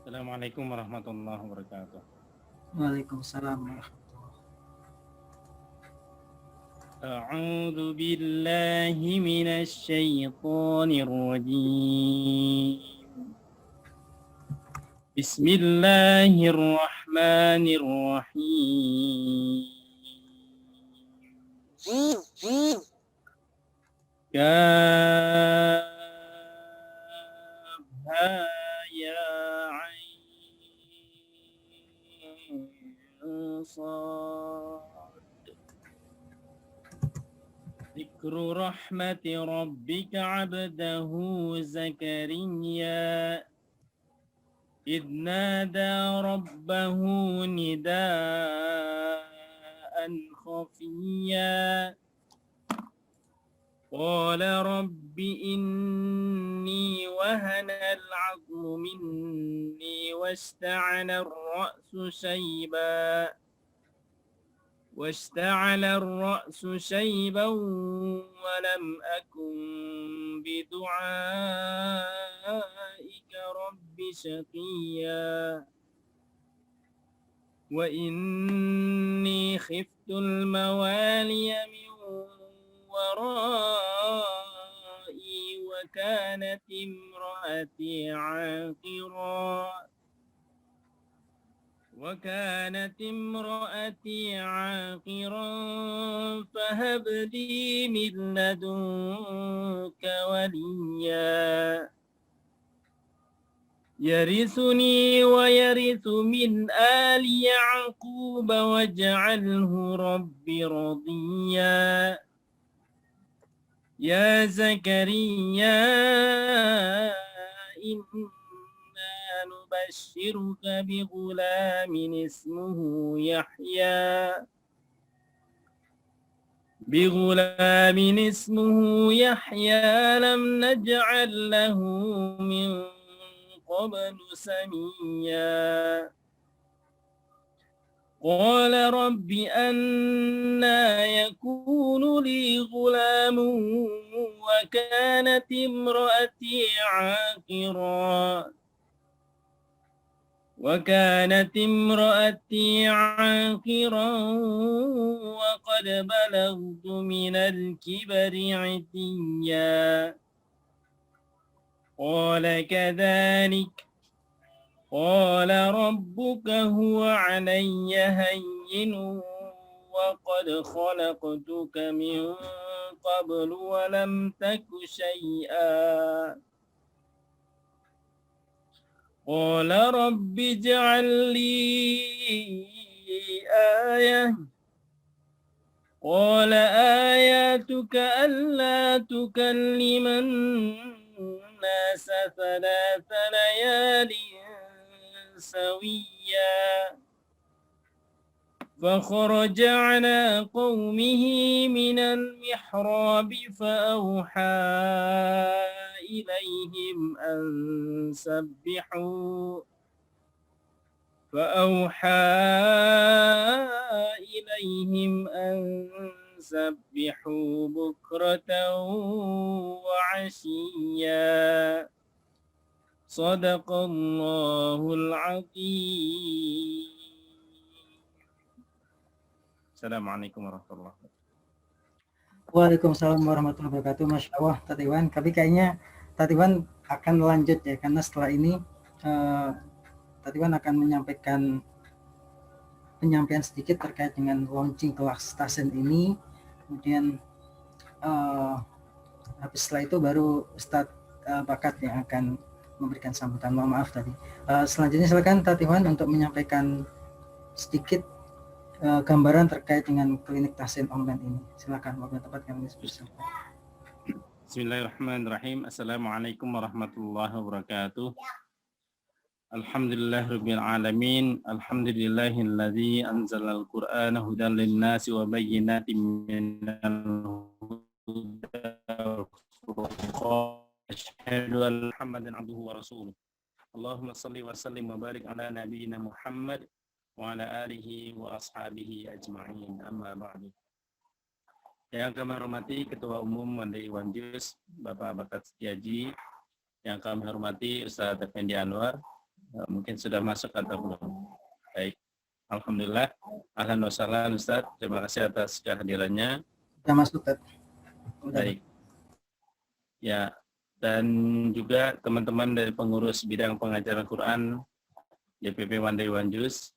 Assalamualaikum warahmatullahi wabarakatuh. Waalaikumsalam warahmatullahi. A'udzu billahi minasy syaithanir rajim. Bismillahirrahmanirrahim. Kafha ya ain sad. Dzikru rahmati rabbika 'abdahu Zakariya إذ نادى ربه نداء خفيا قال رب إني وهن العظم مني واشتعل الرأس شيبا ولم أكن بدعائك رب شقيا وإني خفت الموالي من ورائي وكانت امرأتي عاقرا فهب لي من لدنك وليا يرثني ويرث من آل يعقوب واجعله رب رضيا يا زكريا إنا نبشرك بغلام اسمه يحيى لم نجعل له من قبل سميا قال رب أنى يكون لي غلام وكانت امرأتي عاقرا وقد بلغت من الكبر عتيا قال كذلك قال ربك هو علي هين وقد خلقتك من قبل ولم تك شيئا قال رب اجعل لي آية قال آياتك ألا تكلم الناس 3 ليال سويا فخرج على قومه من المحراب فأوحى إليهم أن سبحوا بكرة وعشيا صدق الله العظيم. Assalamualaikum warahmatullahi wabarakatuh. Waalaikumsalam warahmatullahi wabarakatuh. Masya Allah, Tati Wan. Tapi kayaknya Tati Wan akan lanjut ya, karena setelah ini Tati Wan akan menyampaikan penyampaian sedikit terkait dengan launching kelas Tasen ini. Kemudian habis setelah itu baru Ustadz Bakat yang akan memberikan sambutan. Mohon maaf tadi. Selanjutnya silakan Tati Wan untuk menyampaikan sedikit gambaran terkait dengan klinik Tasen online ini. Silakan, waktu tempat kami bersama. Bismillahirrahmanirrahim. Assalamualaikum warahmatullahi wabarakatuh. Alhamdulillahirabbil alamin. Alhamdulillahilladzi anzalal Qur'ana hudan lin-nasi wa bayyinatin minal huda wal furqan. Asyhadu anna Muhammadan abduhu wa rasuluh. Allahumma shalli wa sallim wa barik ala nabiyyina Muhammad wa ala alihi wa ashabihi ajma'in. Amma ba'du. Yang kami hormati Ketua Umum Mandiri Wanjus, Bapak Bakat Setiaji, yang kami hormati Ustaz Effendi Anwar, Mungkin sudah masuk atau belum? Baik. Alhamdulillah. Ahlan wa sahlan Ustaz. Terima kasih atas kehadirannya. Sudah masuk, Ustaz. Baik. Ya, dan juga teman-teman dari pengurus bidang pengajaran Quran DPP Wandai Wanjus,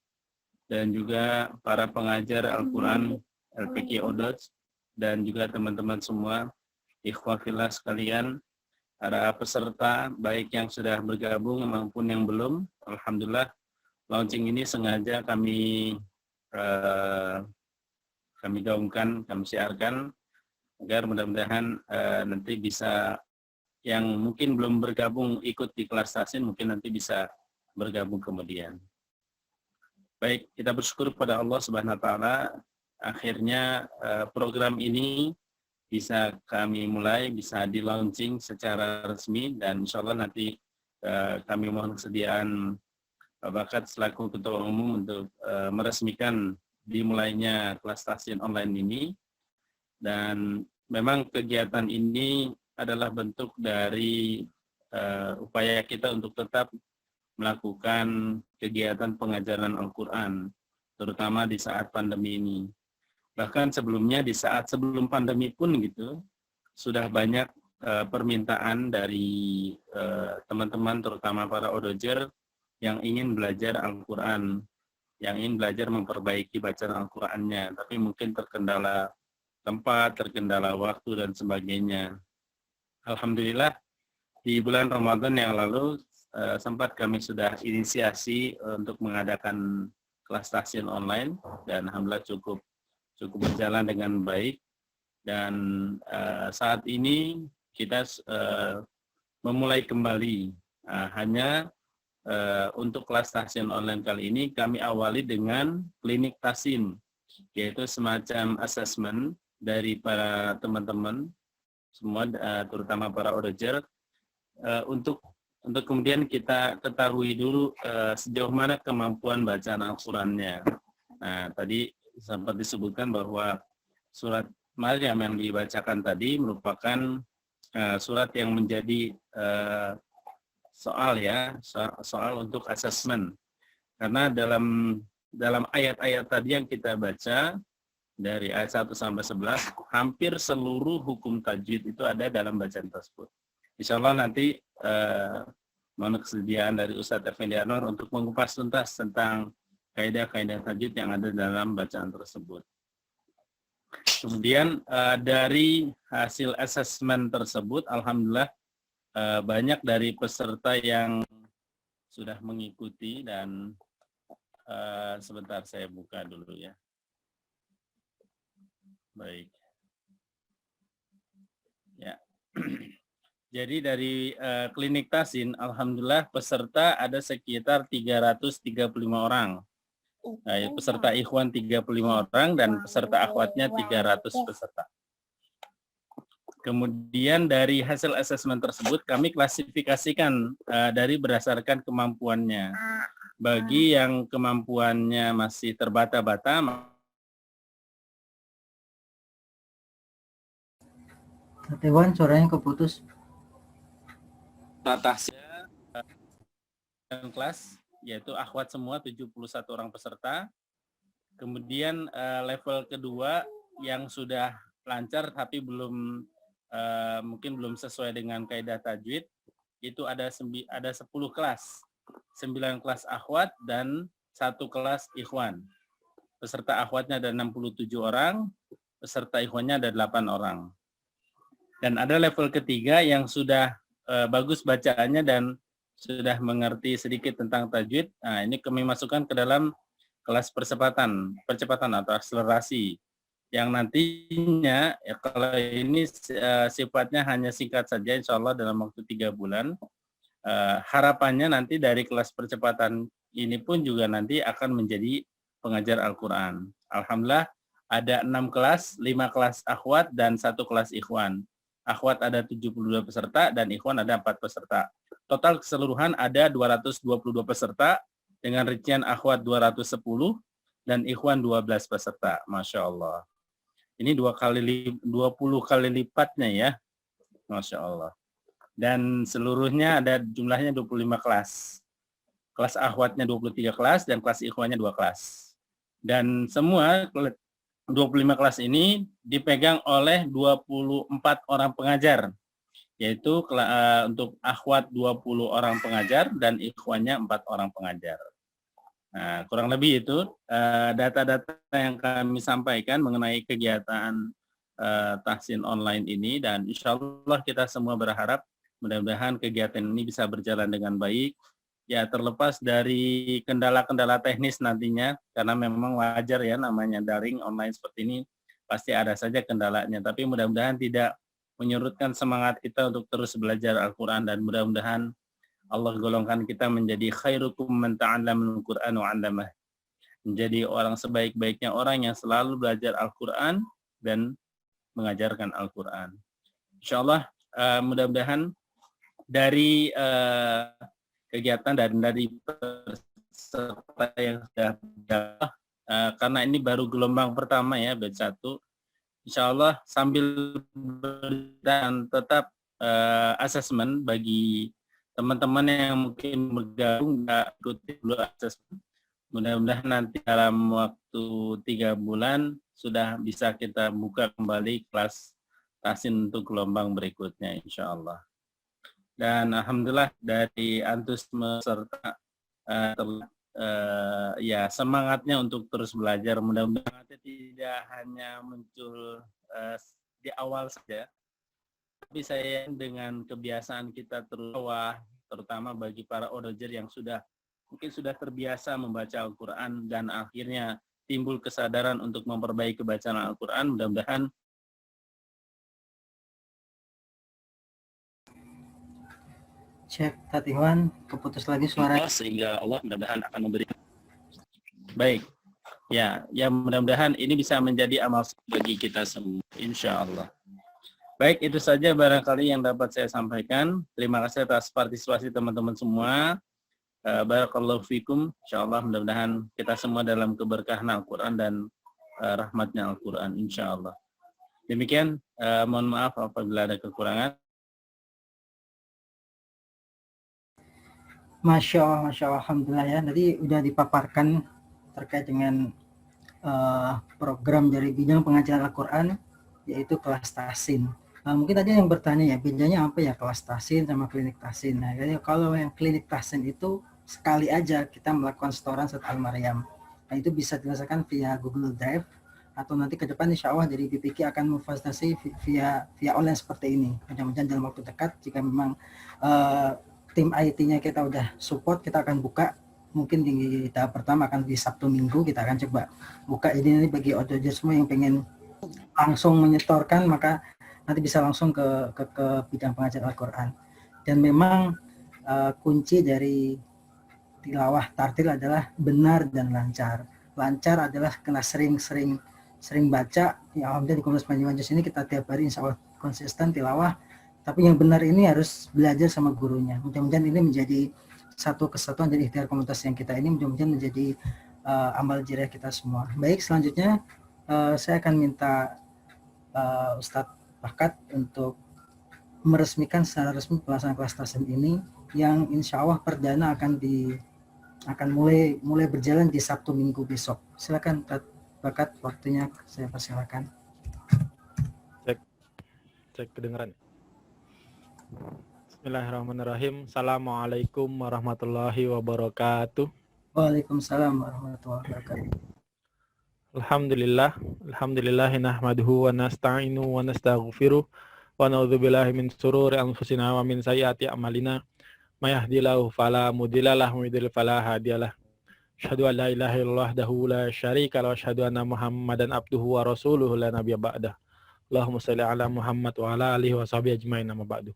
dan juga para pengajar Al-Quran LPQ Odot, dan juga teman-teman semua ikhwah fillah sekalian, para peserta baik yang sudah bergabung maupun yang belum. Alhamdulillah, launching ini sengaja kami gaungkan, kami siarkan agar mudah-mudahan nanti bisa yang mungkin belum bergabung ikut di kelas tasin, mungkin nanti bisa bergabung kemudian. Baik, kita bersyukur pada Allah Subhanahu wa taala, akhirnya program ini bisa kami mulai, bisa di launching secara resmi, dan insya Allah nanti kami mohon kesediaan Pak Bakat selaku Ketua Umum untuk meresmikan dimulainya kelas tasin online ini. Dan memang kegiatan ini adalah bentuk dari upaya kita untuk tetap melakukan kegiatan pengajaran Al-Quran, terutama di saat pandemi ini. Bahkan sebelumnya, di saat sebelum pandemi pun gitu, sudah banyak permintaan dari teman-teman, terutama para odojer, yang ingin belajar Al-Quran, yang ingin belajar memperbaiki bacaan Al-Qurannya, tapi mungkin terkendala tempat, terkendala waktu, dan sebagainya. Alhamdulillah, di bulan Ramadan yang lalu, sempat kami sudah inisiasi untuk mengadakan kelas tasin online, dan alhamdulillah cukup berjalan dengan baik. Dan saat ini kita memulai kembali, hanya untuk kelas tasin online kali ini kami awali dengan klinik tasin, yaitu semacam assessment dari para teman-teman semua, terutama para odojer, untuk kemudian kita ketahui dulu sejauh mana kemampuan bacaan Al-Qurannya. Nah, tadi sempat disebutkan bahwa surat Maryam yang dibacakan tadi merupakan surat yang menjadi soal untuk asesmen. Karena dalam ayat-ayat tadi yang kita baca, dari ayat 1 sampai 11, hampir seluruh hukum tajwid itu ada dalam bacaan tersebut. Insya Allah nanti mohon kesediaan dari Ustadz Effendi Anwar untuk mengupas tuntas tentang kaidah-kaidah tajwid yang ada dalam bacaan tersebut. Kemudian dari hasil asesmen tersebut, alhamdulillah banyak dari peserta yang sudah mengikuti, dan sebentar saya buka dulu ya. Baik. Ya. Jadi dari klinik tasin, alhamdulillah peserta ada sekitar 335 orang. Nah, peserta ikhwan 35 orang dan peserta akhwatnya 300 peserta. Kemudian dari hasil asesmen tersebut kami klasifikasikan dari berdasarkan kemampuannya. Bagi yang kemampuannya masih terbata-bata, Tewan, suaranya keputus. atasnya kelas, yaitu akhwat semua 71 orang peserta. Kemudian level kedua yang sudah lancar tapi mungkin belum sesuai dengan kaidah tajwid, itu ada 10 kelas. 9 kelas akhwat dan 1 kelas ikhwan. Peserta akhwatnya ada 67 orang, peserta ikhwannya ada 8 orang. Dan ada level ketiga yang sudah bagus bacaannya dan sudah mengerti sedikit tentang tajwid. Nah, ini kami masukkan ke dalam kelas percepatan atau akselerasi, yang nantinya ya, kalau ini sifatnya hanya singkat saja, insya Allah dalam waktu 3 bulan. Harapannya nanti dari kelas percepatan ini pun juga nanti akan menjadi pengajar Al-Quran. Alhamdulillah ada 6 kelas, 5 kelas akhwat dan 1 kelas ikhwan. Akhwat ada 72 peserta dan ikhwan ada 4 peserta. Total keseluruhan ada 222 peserta dengan rincian akhwat 210 dan ikhwan 12 peserta. Masya Allah. Ini 20 kali lipatnya ya. Masya Allah. Dan seluruhnya ada jumlahnya 25 kelas. kelas akhwatnya 23 kelas dan kelas ikhwanya 2 kelas. Dan semua 25 kelas ini dipegang oleh 24 orang pengajar, yaitu untuk akhwat 20 orang pengajar dan ikhwanya 4 orang pengajar. Nah, kurang lebih itu data-data yang kami sampaikan mengenai kegiatan tahsin online ini, dan insya Allah kita semua berharap mudah-mudahan kegiatan ini bisa berjalan dengan baik. Ya, terlepas dari kendala-kendala teknis nantinya, karena memang wajar ya namanya daring online seperti ini, pasti ada saja kendalanya. Tapi mudah-mudahan tidak menyurutkan semangat kita untuk terus belajar Al-Quran, dan mudah-mudahan Allah golongkan kita menjadi khairukum man ta'allamal Qur'an wa 'allamah. Menjadi orang sebaik-baiknya orang yang selalu belajar Al-Quran dan mengajarkan Al-Quran. Insyaallah mudah-mudahan dari kegiatan dan dari peserta yang sudah karena ini baru gelombang pertama ya, batch 1. Insyaallah sambil dan tetap asesmen bagi teman-teman yang mungkin bergabung nggak ikuti dulu asesmen. Mudah-mudahan nanti dalam waktu 3 bulan sudah bisa kita buka kembali kelas tahsin untuk gelombang berikutnya insyaallah. Dan alhamdulillah dari antusiasme serta ya semangatnya untuk terus belajar, mudah-mudahan tidak hanya muncul di awal saja, tapi saya dengan kebiasaan kita terutama bagi para auditor yang mungkin sudah terbiasa membaca Al-Quran dan akhirnya timbul kesadaran untuk memperbaiki bacaan Al-Quran, mudah-mudahan Cek Tatiwan, keputus lagi suara. Sehingga Allah mudah-mudahan akan memberi. Baik, ya mudah-mudahan ini bisa menjadi amal bagi kita semua, insya Allah. Baik, itu saja barangkali yang dapat saya sampaikan. Terima kasih atas partisipasi teman-teman semua. Barakallahu fikum. Insyaallah mudah-mudahan kita semua dalam keberkahan Al-Quran dan rahmatnya Al-Quran, insyaallah. Demikian, mohon maaf apabila ada kekurangan. Masya Allah, alhamdulillah ya. Tadi udah dipaparkan terkait dengan program dari bidang pengajaran Al-Quran, yaitu kelas tahsin. Mungkin tadi yang bertanya ya, bedanya apa ya kelas tahsin sama klinik tahsin. Nah, kalau yang klinik tahsin itu sekali aja kita melakukan setoran surat Al-Maryam. Nah, itu bisa dilaksanakan via Google Drive, atau nanti ke depan insya Allah dari BPK akan memfasilitasi via online seperti ini. Mudah-mudahan dalam waktu dekat, jika memang tim IT-nya kita udah support, kita akan buka. Mungkin di tahap pertama akan di Sabtu Minggu kita akan coba buka ini bagi auditor semua yang pengen langsung menyetorkan, maka nanti bisa langsung ke bidang pengajaran Al-Quran. Dan memang kunci dari tilawah tartil adalah benar dan lancar. Lancar adalah kena sering baca. Ya alhamdulillah di Komunitas Panji ini kita tiap hari insya Allah konsisten tilawah. Tapi yang benar ini harus belajar sama gurunya. Mudah-mudahan ini menjadi satu kesatuan dari ikhtiar komunitas yang kita ini, mudah-mudahan menjadi amal jariah kita semua. Baik, selanjutnya saya akan minta Ustadz Bakat untuk meresmikan secara resmi pelaksanaan kelas tahsin ini, yang insya Allah perdana akan mulai berjalan di Sabtu Minggu besok. Silakan Bakat, waktunya saya persilakan. Cek kedengaran. Bismillahirrahmanirrahim. Assalamualaikum warahmatullahi wabarakatuh. Waalaikumsalam warahmatullahi wabarakatuh. Alhamdulillahi nahmaduhu wa nasta'inu wa nastaghfiruh wa na'udzubillahi min sururi anfusina wa min sayyiati a'malina may yahdihillahu fala mudhillalah wa may yudhlil fala hadiyalah. Asyhadu an la ilaha illallah wahdahu la syarika lahu wa asyhadu anna Muhammadan abduhu wa rasuluhu la nabiyya ba'dah. Allahumma shalli ala Muhammad wa ala alihi wa sahbihi ajmain, amma ba'du.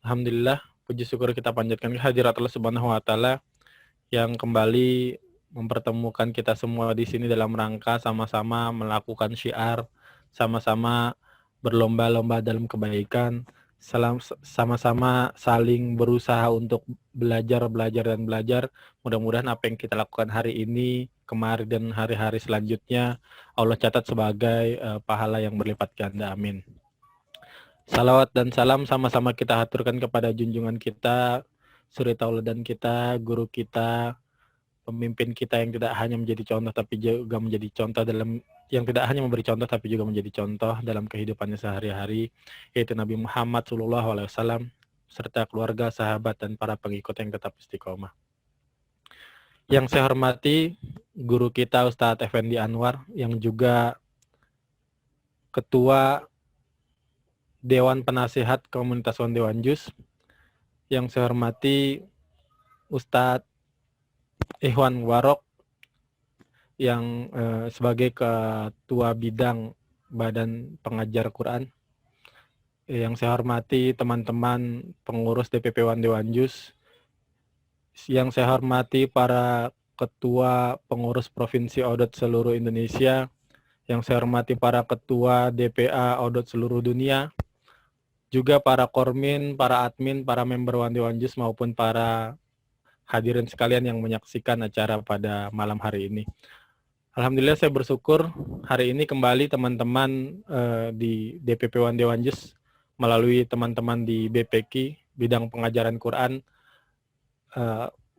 Alhamdulillah, puji syukur kita panjatkan kehadirat Allah Subhanahu wa taala yang kembali mempertemukan kita semua di sini dalam rangka sama-sama melakukan syiar, sama-sama berlomba-lomba dalam kebaikan, sama-sama saling berusaha untuk belajar. Mudah-mudahan apa yang kita lakukan hari ini, kemarin dan hari-hari selanjutnya Allah catat sebagai pahala yang berlipat ganda. Amin. Salawat dan salam sama-sama kita haturkan kepada junjungan kita suri tauladan kita, guru kita, pemimpin kita yang tidak hanya menjadi contoh tapi juga menjadi contoh yang tidak hanya memberi contoh tapi juga menjadi contoh dalam kehidupannya sehari-hari, yaitu Nabi Muhammad SAW serta keluarga, sahabat, dan para pengikut yang tetap istiqomah. Yang saya hormati guru kita Ustadz Effendi Anwar yang juga Ketua Dewan Penasihat Komunitas Dewan Juz. Yang saya hormati Ustadz Ikhwan Warok yang sebagai Ketua Bidang Badan Pengajar Quran. Yang saya hormati teman-teman pengurus DPP Dewan Juz. Yang saya hormati para Ketua Pengurus Provinsi ODOT seluruh Indonesia. Yang saya hormati para Ketua DPA ODOT seluruh dunia. Juga para kormin, para admin, para member Dewan Juz maupun para hadirin sekalian yang menyaksikan acara pada malam hari ini. Alhamdulillah saya bersyukur hari ini kembali teman-teman di DPP Dewan Juz melalui teman-teman di BPQ bidang pengajaran Quran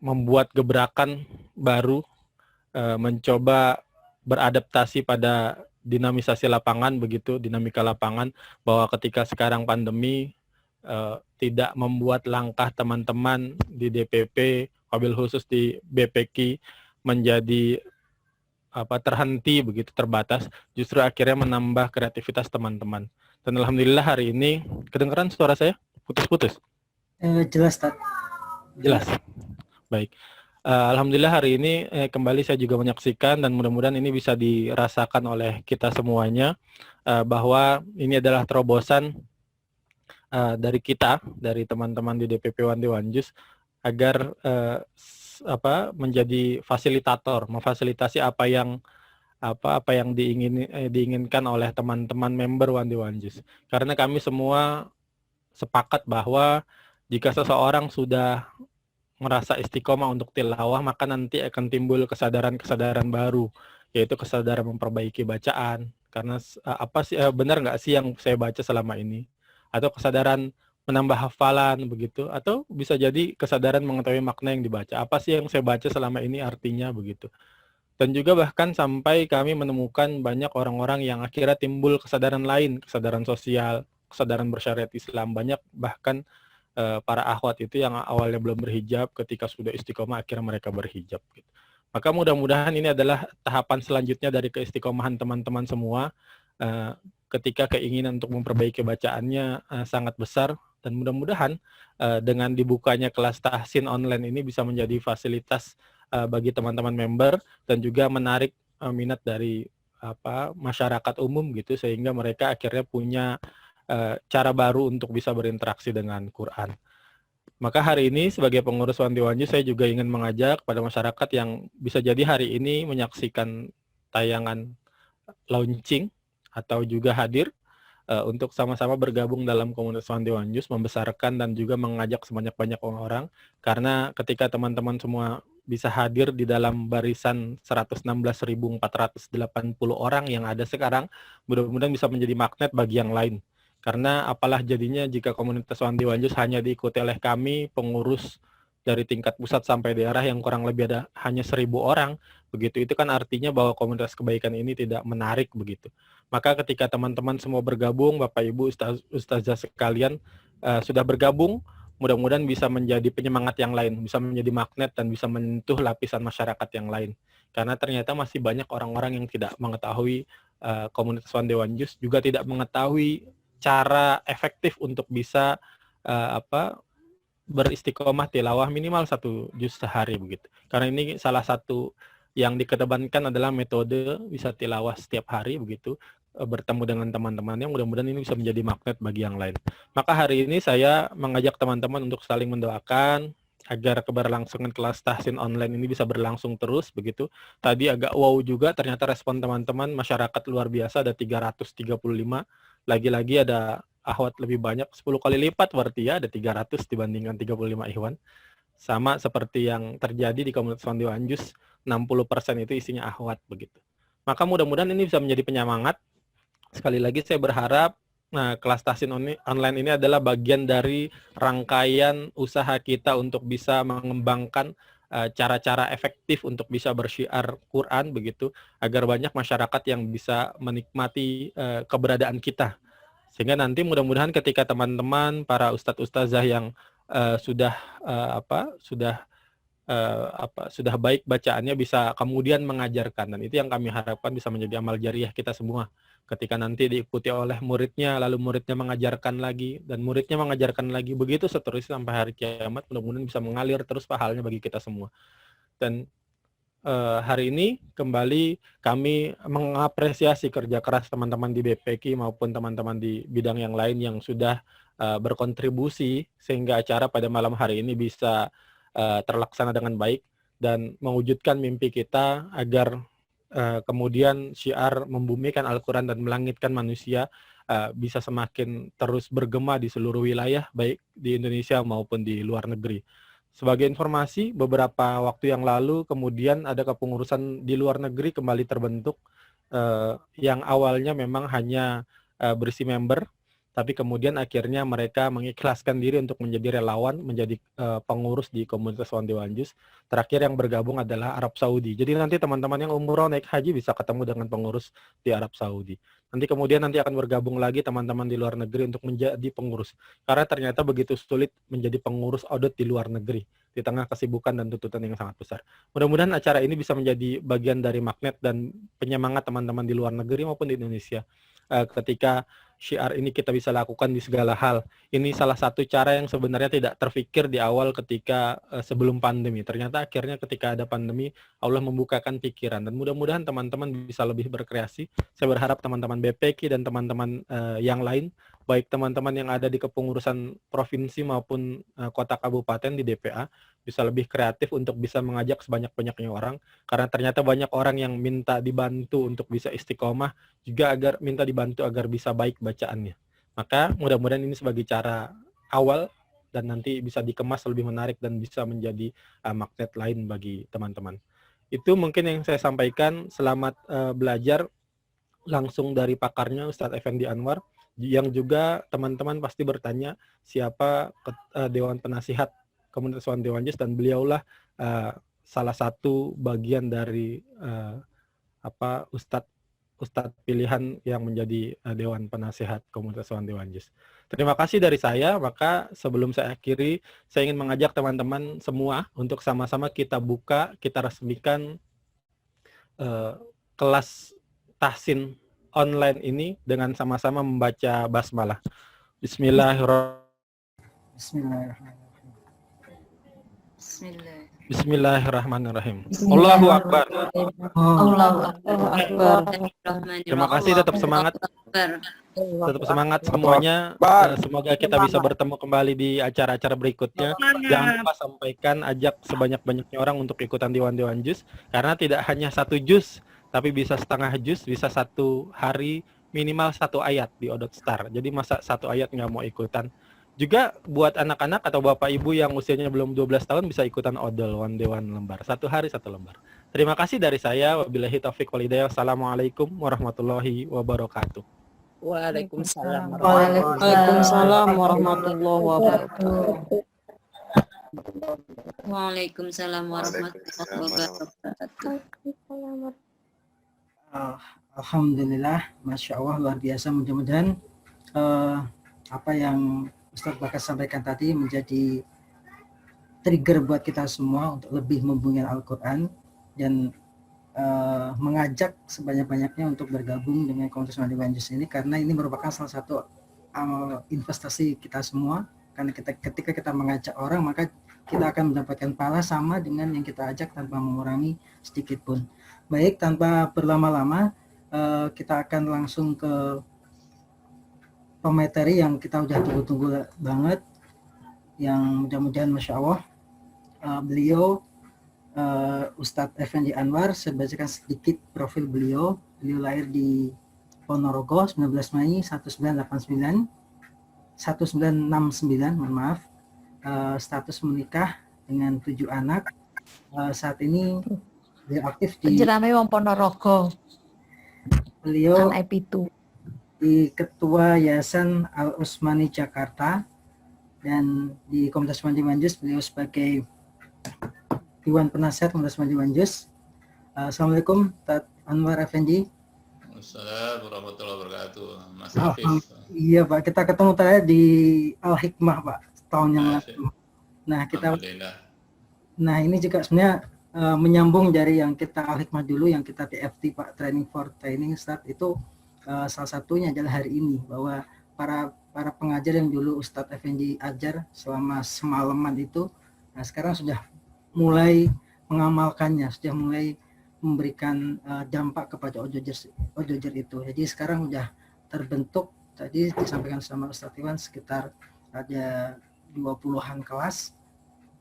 membuat gebrakan baru, mencoba beradaptasi pada dinamisasi lapangan begitu, dinamika lapangan, bahwa ketika sekarang pandemi tidak membuat langkah teman-teman di DPP, wabil khusus di BPQ menjadi terhenti begitu, terbatas, justru akhirnya menambah kreativitas teman-teman. Dan alhamdulillah hari ini kedengaran suara saya putus-putus. Jelas, Tad. Jelas. Baik. Alhamdulillah hari ini kembali saya juga menyaksikan dan mudah-mudahan ini bisa dirasakan oleh kita semuanya bahwa ini adalah terobosan dari kita, dari teman-teman di DPP Dewan Juz agar menjadi fasilitator, memfasilitasi apa yang diinginkan oleh teman-teman member Dewan Juz. Karena kami semua sepakat bahwa jika seseorang sudah merasa istiqomah untuk tilawah, maka nanti akan timbul kesadaran-kesadaran baru, yaitu kesadaran memperbaiki bacaan. Karena benar nggak sih yang saya baca selama ini? Atau kesadaran menambah hafalan begitu, atau bisa jadi kesadaran mengetahui makna yang dibaca. Apa sih yang saya baca selama ini artinya begitu. Dan juga bahkan sampai kami menemukan banyak orang-orang yang akhirnya timbul kesadaran lain, kesadaran sosial, kesadaran bersyariat Islam. Banyak bahkan para akhwat itu yang awalnya belum berhijab, ketika sudah istiqomah akhirnya mereka berhijab. Gitu. Maka mudah-mudahan ini adalah tahapan selanjutnya dari keistiqomahan teman-teman semua, ketika keinginan untuk memperbaiki bacaannya sangat besar, dan mudah-mudahan dengan dibukanya kelas tahsin online ini bisa menjadi fasilitas bagi teman-teman member dan juga menarik minat dari masyarakat umum gitu, sehingga mereka akhirnya punya cara baru untuk bisa berinteraksi dengan Quran. Maka hari ini sebagai pengurus Dewan Juz saya juga ingin mengajak pada masyarakat yang bisa jadi hari ini menyaksikan tayangan launching atau juga hadir untuk sama-sama bergabung dalam komunitas Dewan Juz, membesarkan dan juga mengajak sebanyak-banyak orang, karena ketika teman-teman semua bisa hadir di dalam barisan 116.480 orang yang ada sekarang, mudah-mudahan bisa menjadi magnet bagi yang lain. Karena apalah jadinya jika komunitas Dewan Juz hanya diikuti oleh kami, pengurus dari tingkat pusat sampai daerah yang kurang lebih ada hanya 1.000 orang, begitu, itu kan artinya bahwa komunitas kebaikan ini tidak menarik begitu. Maka ketika teman-teman semua bergabung, Bapak Ibu Ustazah sekalian sudah bergabung, mudah-mudahan bisa menjadi penyemangat yang lain, bisa menjadi magnet dan bisa menyentuh lapisan masyarakat yang lain. Karena ternyata masih banyak orang-orang yang tidak mengetahui komunitas Dewan Juz, juga tidak mengetahui cara efektif untuk bisa beristiqomah tilawah minimal 1 juz sehari begitu. Karena ini salah satu yang dikedepankan adalah metode bisa tilawah setiap hari begitu, bertemu dengan teman-temannya. Mudah-mudahan ini bisa menjadi magnet bagi yang lain. Maka hari ini saya mengajak teman-teman untuk saling mendoakan agar keberlangsungan kelas tahsin online ini bisa berlangsung terus begitu. Tadi agak wow juga ternyata respon teman-teman, masyarakat luar biasa, ada 335. Lagi-lagi ada akhwat lebih banyak, 10 kali lipat berarti ya, ada 300 dibandingkan 35 ikhwan. Sama seperti yang terjadi di komunitas Dewan Juz, 60% itu isinya akhwat begitu. Maka mudah-mudahan ini bisa menjadi penyemangat. Sekali lagi saya berharap Nah, kelas tahsin online ini adalah bagian dari rangkaian usaha kita untuk bisa mengembangkan cara-cara efektif untuk bisa bersyiar Quran begitu, agar banyak masyarakat yang bisa menikmati keberadaan kita. Sehingga nanti mudah-mudahan ketika teman-teman para ustadz ustazah yang sudah sudah baik bacaannya bisa kemudian mengajarkan, dan itu yang kami harapkan bisa menjadi amal jariah kita semua. Ketika nanti diikuti oleh muridnya, lalu muridnya mengajarkan lagi, dan muridnya mengajarkan lagi, begitu seterusnya sampai hari kiamat, mudah-mudahan bisa mengalir terus pahalanya bagi kita semua. Dan hari ini kembali kami mengapresiasi kerja keras teman-teman di BPK maupun teman-teman di bidang yang lain yang sudah berkontribusi sehingga acara pada malam hari ini bisa terlaksana dengan baik dan mewujudkan mimpi kita agar kemudian syiar membumikan Al-Quran dan melangitkan manusia bisa semakin terus bergema di seluruh wilayah, baik di Indonesia maupun di luar negeri. Sebagai informasi, beberapa waktu yang lalu kemudian ada kepengurusan di luar negeri kembali terbentuk yang awalnya memang hanya berisi member, tapi kemudian akhirnya mereka mengikhlaskan diri untuk menjadi relawan, menjadi pengurus di komunitas Wandewan Juz. Terakhir yang bergabung adalah Arab Saudi. Jadi nanti teman-teman yang umroh naik haji bisa ketemu dengan pengurus di Arab Saudi. Nanti kemudian akan bergabung lagi teman-teman di luar negeri untuk menjadi pengurus. Karena ternyata begitu sulit menjadi pengurus audit di luar negeri, di tengah kesibukan dan tuntutan yang sangat besar. Mudah-mudahan acara ini bisa menjadi bagian dari magnet dan penyemangat teman-teman di luar negeri maupun di Indonesia. Ketika syiar ini kita bisa lakukan di segala hal. Ini salah satu cara yang sebenarnya tidak terfikir di awal ketika sebelum pandemi. Ternyata akhirnya ketika ada pandemi, Allah membukakan pikiran. Dan mudah-mudahan teman-teman bisa lebih berkreasi. Saya berharap teman-teman BPK dan teman-teman yang lain, baik teman-teman yang ada di kepengurusan provinsi maupun kota kabupaten di DPA, bisa lebih kreatif untuk bisa mengajak sebanyak-banyaknya orang. Karena ternyata banyak orang yang minta dibantu untuk bisa istiqomah, juga agar minta dibantu agar bisa baik bacaannya. Maka mudah-mudahan ini sebagai cara awal dan nanti bisa dikemas lebih menarik dan bisa menjadi magnet lain bagi teman-teman. Itu mungkin yang saya sampaikan. Selamat belajar langsung dari pakarnya Ustadz Effendi Anwar, yang juga teman-teman pasti bertanya siapa Dewan Penasihat Komunitas Wandewan Juz, dan beliaulah salah satu bagian dari Ustadz pilihan yang menjadi Dewan Penasihat Komunitas Wandewan Juz. Terima kasih dari saya. Maka sebelum saya akhiri, saya ingin mengajak teman-teman semua untuk sama-sama kita buka, kita resmikan kelas tahsin online ini dengan sama-sama membaca basmalah. Bismillahirrahmanirrahim. Allahu Akbar. Allahu Akbar. Terima kasih, tetap semangat. Tetap semangat semuanya. Semoga kita bisa bertemu kembali di acara-acara berikutnya. Jangan lupa sampaikan, ajak sebanyak-banyaknya orang untuk ikutan di Wandewan Juz. Karena tidak hanya 1 juz, tapi bisa setengah juz, bisa 1 hari minimal 1 ayat di Odot Star. Jadi masa 1 ayat nggak mau ikutan. Juga buat anak-anak atau bapak ibu yang usianya belum 12 tahun bisa ikutan odol Wandewan lembar. 1 hari 1 lembar. Terima kasih dari saya. Wabillahi taufiq wal hidayah. Wassalamualaikum warahmatullahi wabarakatuh. Waalaikumsalam. Waalaikumsalam warahmatullahi wabarakatuh. Waalaikumsalam warahmatullahi wabarakatuh. Alhamdulillah, Masya Allah, luar biasa. Mudah-mudahan apa yang Ustaz Bakas sampaikan tadi menjadi trigger buat kita semua untuk lebih membunyikan Al-Quran dan mengajak sebanyak-banyaknya untuk bergabung dengan komunitas Wandewan Juz ini, karena ini merupakan salah satu investasi kita semua. Karena ketika kita mengajak orang, maka kita akan mendapatkan pahala sama dengan yang kita ajak tanpa mengurangi sedikit pun. Baik, tanpa berlama-lama, kita akan langsung ke pemateri yang kita udah tunggu-tunggu banget, yang mudah-mudahan Masya Allah beliau Ustadz Effendi Anwar. Saya bacakan sedikit profil beliau. Beliau lahir di Ponorogo 19 Mei 1969, mohon maaf. Status menikah dengan 7 anak. Saat ini beliau aktif di Penjerame wong Ponorogo. Beliau Anak Pitu. di Ketua Yayasan Al Usmani Jakarta, dan di Komunitas Manjiman Juz beliau sebagai Dewan Penasihat Komunitas Manjiman Juz. Assalamualaikum Tat Anwar Effendi. Assalamualaikum warahmatullahi wabarakatuh, Mas Afif. Iya Pak, kita ketemu tadi di Al Hikmah Pak tahun yang lalu. Nah kita, nah ini juga sebenarnya menyambung dari yang kita Al Hikmah dulu, yang kita TFT Pak, Training for Training Start itu salah satunya adalah hari ini, bahwa para pengajar yang dulu Ustadz Effendi ajar selama semalaman itu, nah sekarang sudah mulai mengamalkannya, sudah mulai memberikan dampak kepada ojojer itu. Jadi sekarang sudah terbentuk, tadi disampaikan sama Ustadz Iwan, sekitar ada 20-an kelas,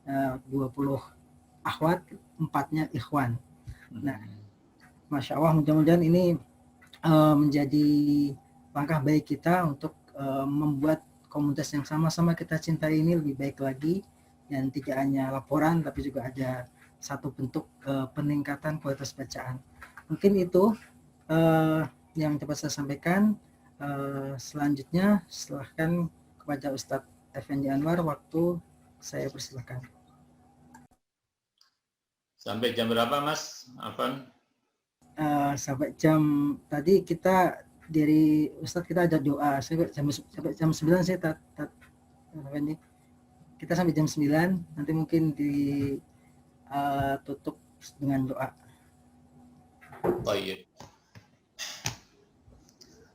20 akhwat, 4-nya ikhwan. Nah, Masya Allah, mudah-mudahan ini menjadi langkah baik kita untuk membuat komunitas yang sama-sama kita cintai ini lebih baik lagi, dan tidak hanya laporan tapi juga ada satu bentuk peningkatan kualitas bacaan. Mungkin itu yang dapat saya sampaikan. Selanjutnya silahkan kepada Ustadz Effendi Anwar, waktu saya persilakan. Sampai jam berapa Mas Afan? Sampai jam, tadi kita dari Ustadz kita ada doa sampai jam 9 sih Effendi. Kita sampai jam 9, nanti mungkin tutup dengan doa. Baik.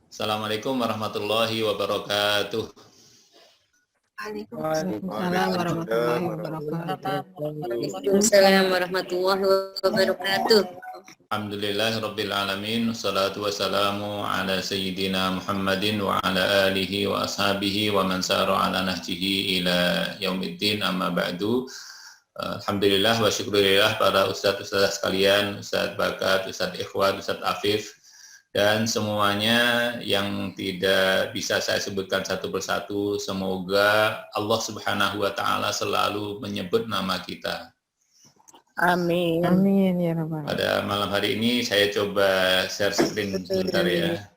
Assalamualaikum warahmatullahi wabarakatuh. Waalaikumsalam warahmatullahi wabarakatuh. Waalaikumsalam warahmatullahi wabarakatuh. Alhamdulillahirabbil alamin, wassalatu wassalamu ala sayyidina Muhammadin wa ala alihi wa ashabihi wa man sara ala nahjihi ila yaumiddin, amma ba'du. Alhamdulillah wa syukurillah para ustadz-ustadz sekalian, Ustadz Bakat, Ustadz Ikhwan, Ustadz Afif, dan semuanya yang tidak bisa saya sebutkan satu persatu. Semoga Allah Subhanahu wa Ta'ala selalu menyebut nama kita. Amin. Amin ya Rabbal. Pada malam hari ini saya coba share screen sebentar ya.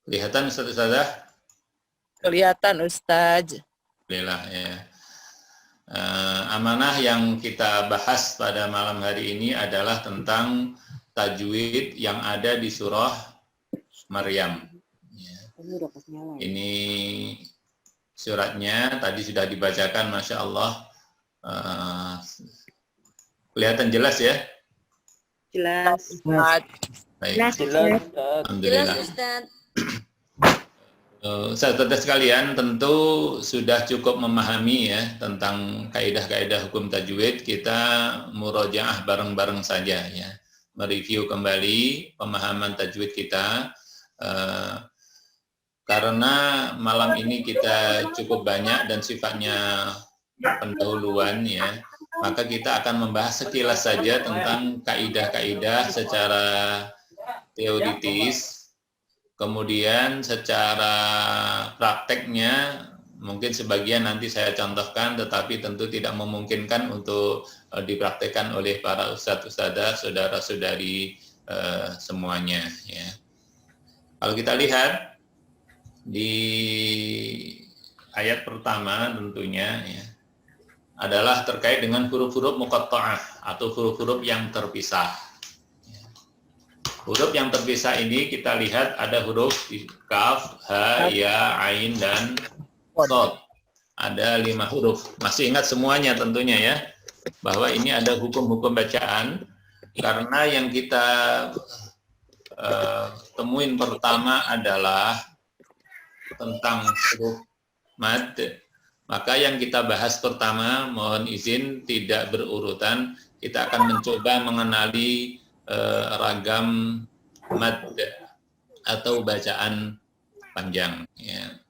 Kelihatan Ustaz-Ustazah? Kelihatan Ustaz. Alhamdulillah ya. Amanah yang kita bahas pada malam hari ini adalah tentang tajwid yang ada di surah Maryam. Ya. Ini suratnya tadi sudah dibacakan, Masya Allah. Kelihatan jelas ya? Jelas. Baik. Jelas, Alhamdulillah. Ustaz. Saudara sekalian, tentu sudah cukup memahami ya tentang kaidah-kaidah hukum tajwid. Kita murojaah bareng-bareng saja ya, mereview kembali pemahaman tajwid kita, karena malam ini kita cukup banyak dan sifatnya pendahuluan ya, maka kita akan membahas sekilas saja tentang kaidah-kaidah secara teoritis. Kemudian secara prakteknya mungkin sebagian nanti saya contohkan, tetapi tentu tidak memungkinkan untuk dipraktekkan oleh para ustadz-ustadzah, saudara-saudari semuanya. Ya. Kalau kita lihat di ayat pertama tentunya ya, adalah terkait dengan huruf-huruf muqatta'ah atau huruf-huruf yang terpisah. Huruf yang terpisah ini kita lihat ada huruf kaf, ha, ya, ain, dan shad. Ada 5 huruf. Masih ingat semuanya tentunya ya, bahwa ini ada hukum-hukum bacaan. Karena yang kita temuin pertama adalah tentang huruf mad. Maka yang kita bahas pertama, mohon izin tidak berurutan. Kita akan mencoba mengenali ragam mad atau bacaan panjang ya.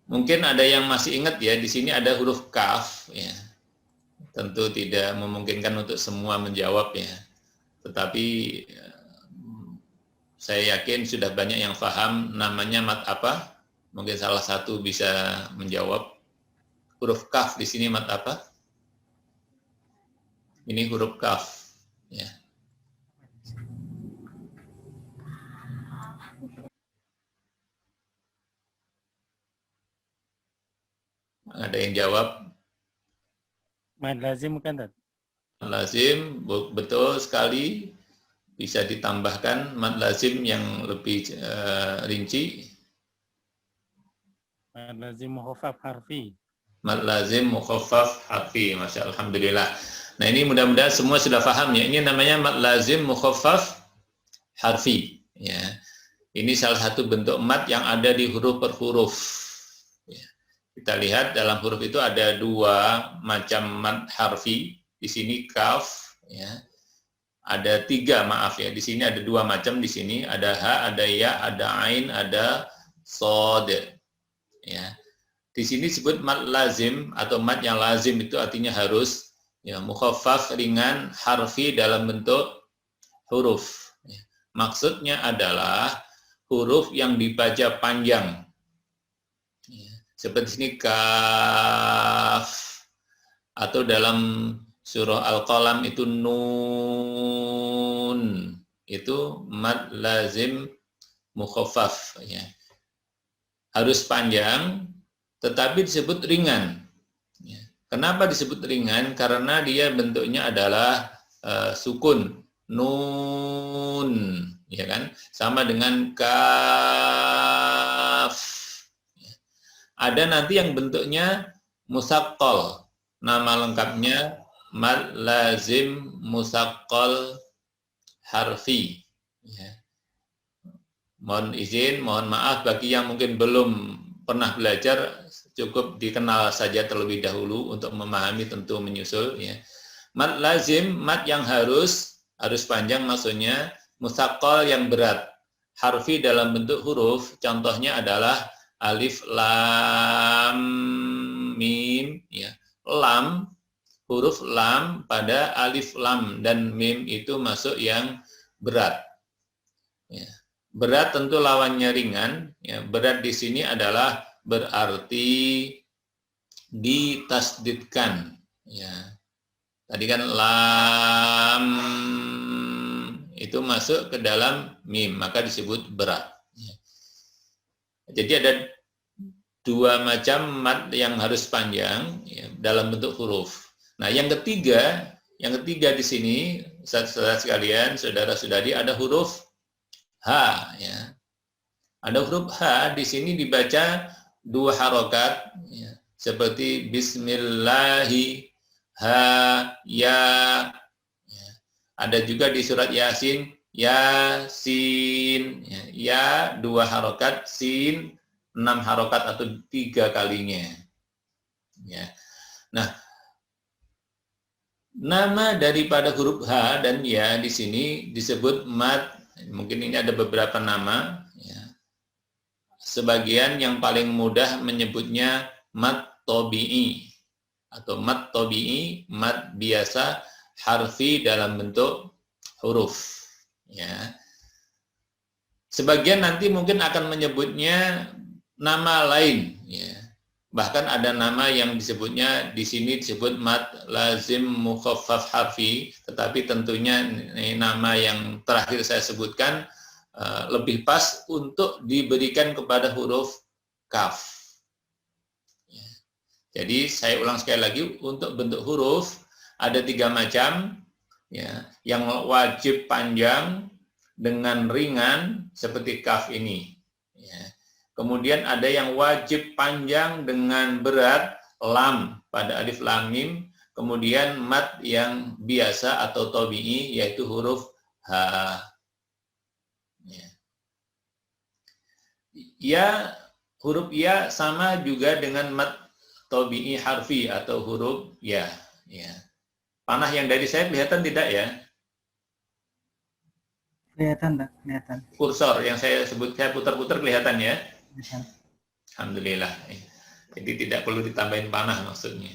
Mungkin ada yang masih ingat ya, di sini ada huruf kaf ya. Tentu tidak memungkinkan untuk semua menjawab ya. Tetapi saya yakin sudah banyak yang paham namanya mad apa. Mungkin salah satu bisa menjawab. huruf kaf di sini mat apa? Ini huruf kaf, ya. Ada yang jawab? Mad lazim bukan, Tad? Lazim, betul sekali. Bisa ditambahkan mad lazim yang lebih rinci. Mad lazim mukhaffaf harfi. Mad lazim mukhaffaf harfi, masya Allah, alhamdulillah. Nah ini mudah-mudahan semua sudah paham ya. Ini namanya mad lazim mukhaffaf harfi. Ya, ini salah satu bentuk mad yang ada di huruf per huruf. Ya. Kita lihat dalam huruf itu ada dua macam mad harfi. Di sini kaf, ya. Ada tiga, maaf ya. Di sini ada dua macam. Di sini ada ha, ada ya, ada ain, ada sod. Ya. Di sini disebut mad lazim atau mad yang lazim itu artinya harus, ya, mukhaffaf ringan harfi dalam bentuk huruf. Ya. Maksudnya adalah huruf yang dibaca panjang. Ya. Seperti sini kaf, atau dalam surah Al-Qalam itu nun, itu mad lazim mukhaffaf, ya. Harus panjang, tetapi disebut ringan. Ya. Kenapa disebut ringan? Karena dia bentuknya adalah sukun, nun, ya kan? Sama dengan kaf. Ya. Ada nanti yang bentuknya musaqqal. Nama lengkapnya mad lazim musaqqal harfi. Ya. Mohon izin, mohon maaf bagi yang mungkin belum pernah belajar, cukup dikenal saja terlebih dahulu untuk memahami tentu menyusul. Ya. Mad lazim, mad yang harus panjang maksudnya, musaqqal yang berat. Harfi dalam bentuk huruf, contohnya adalah alif, lam, mim. Ya. Lam, huruf lam pada alif, lam, dan mim itu masuk yang berat. Ya. Berat tentu lawannya ringan. Ya. Berat di sini adalah berarti ditasdidkan. Ya. Tadi kan lam itu masuk ke dalam mim, maka disebut berat. Ya. Jadi ada dua macam mad yang harus panjang, ya, dalam bentuk huruf. Nah, yang ketiga di sini, saudara sekalian, saudara-saudari, ada huruf H, ya. Ada huruf H di sini dibaca dua harokat, ya, seperti bismillahi, ha, ya. Ya. Ada juga di surat Yasin, Yasin, ya, ya dua harokat, sin 6 harokat atau 3 kalinya. Ya. Nah, nama daripada huruf H dan ya di sini disebut mad. Mungkin ini ada beberapa nama. Ya. Sebagian yang paling mudah menyebutnya mad tabi'i atau mad tabi'i, mad biasa harfi dalam bentuk huruf. Ya. Sebagian nanti mungkin akan menyebutnya nama lain. Ya. Bahkan ada nama yang disebutnya di sini disebut mad lazim mukhaffaf harfi, tetapi tentunya nama yang terakhir saya sebutkan lebih pas untuk diberikan kepada huruf kaf. Ya. Jadi saya ulang sekali lagi, untuk bentuk huruf ada 3 macam, ya, yang wajib panjang dengan ringan seperti kaf ini. Ya. Kemudian ada yang wajib panjang dengan berat, lam pada alif, lam, mim. Kemudian mad yang biasa atau tabi'i, yaitu huruf H. Ya, huruf ya sama juga dengan mad tabi'i harfi atau huruf ya. Ya. Panah yang dari saya kelihatan tidak ya? Kelihatan, Pak, kelihatan. Kursor yang saya sebut, saya putar-putar kelihatan ya? Kelihatan. Alhamdulillah. Jadi tidak perlu ditambahin panah maksudnya.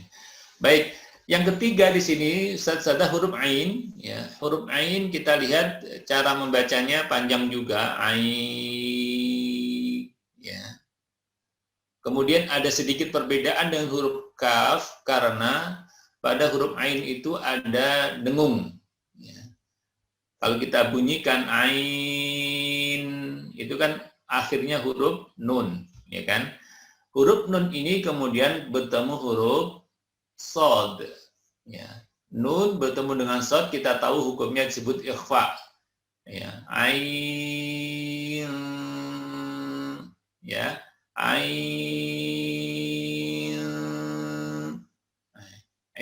Baik, yang ketiga di sini ada huruf ain. Ya, huruf ain kita lihat cara membacanya panjang juga, ain. Ya. Kemudian ada sedikit perbedaan dengan huruf kaf karena pada huruf ain itu ada dengung. Ya. Kalau kita bunyikan ain, itu kan akhirnya huruf nun, ya kan? Huruf nun ini kemudian bertemu huruf sod. Ya. Nun bertemu dengan sod, kita tahu hukumnya disebut ikhfa. Ya. Ain, ya, ain.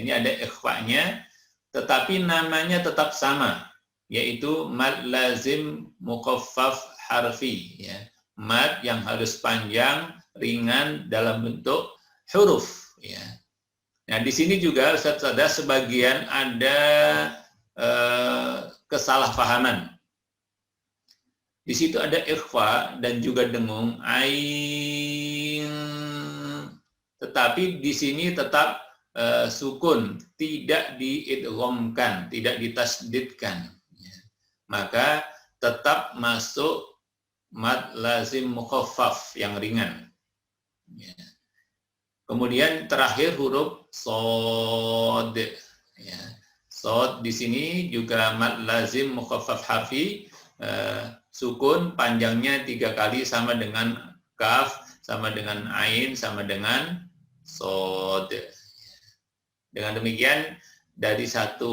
Ini ada ikhfa-nya, tetapi namanya tetap sama, yaitu mad lazim mukhaffaf harfi, ya. Mad yang harus panjang, ringan dalam bentuk huruf, ya. Nah, di sini juga Ustaz ada sebagian ada kesalahpahaman. Di situ ada ikhfa dan juga dengung ain, tetapi di sini tetap sukun, tidak diidghamkan, tidak ditasdidkan. Ya. Maka tetap masuk mad lazim mukhaffaf yang ringan. Ya. Kemudian terakhir huruf sod. Ya. Sod di sini juga mad lazim mukhaffaf harfi, sukun panjangnya 3 kali sama dengan kaf, sama dengan ain, sama dengan sod. Dengan demikian dari satu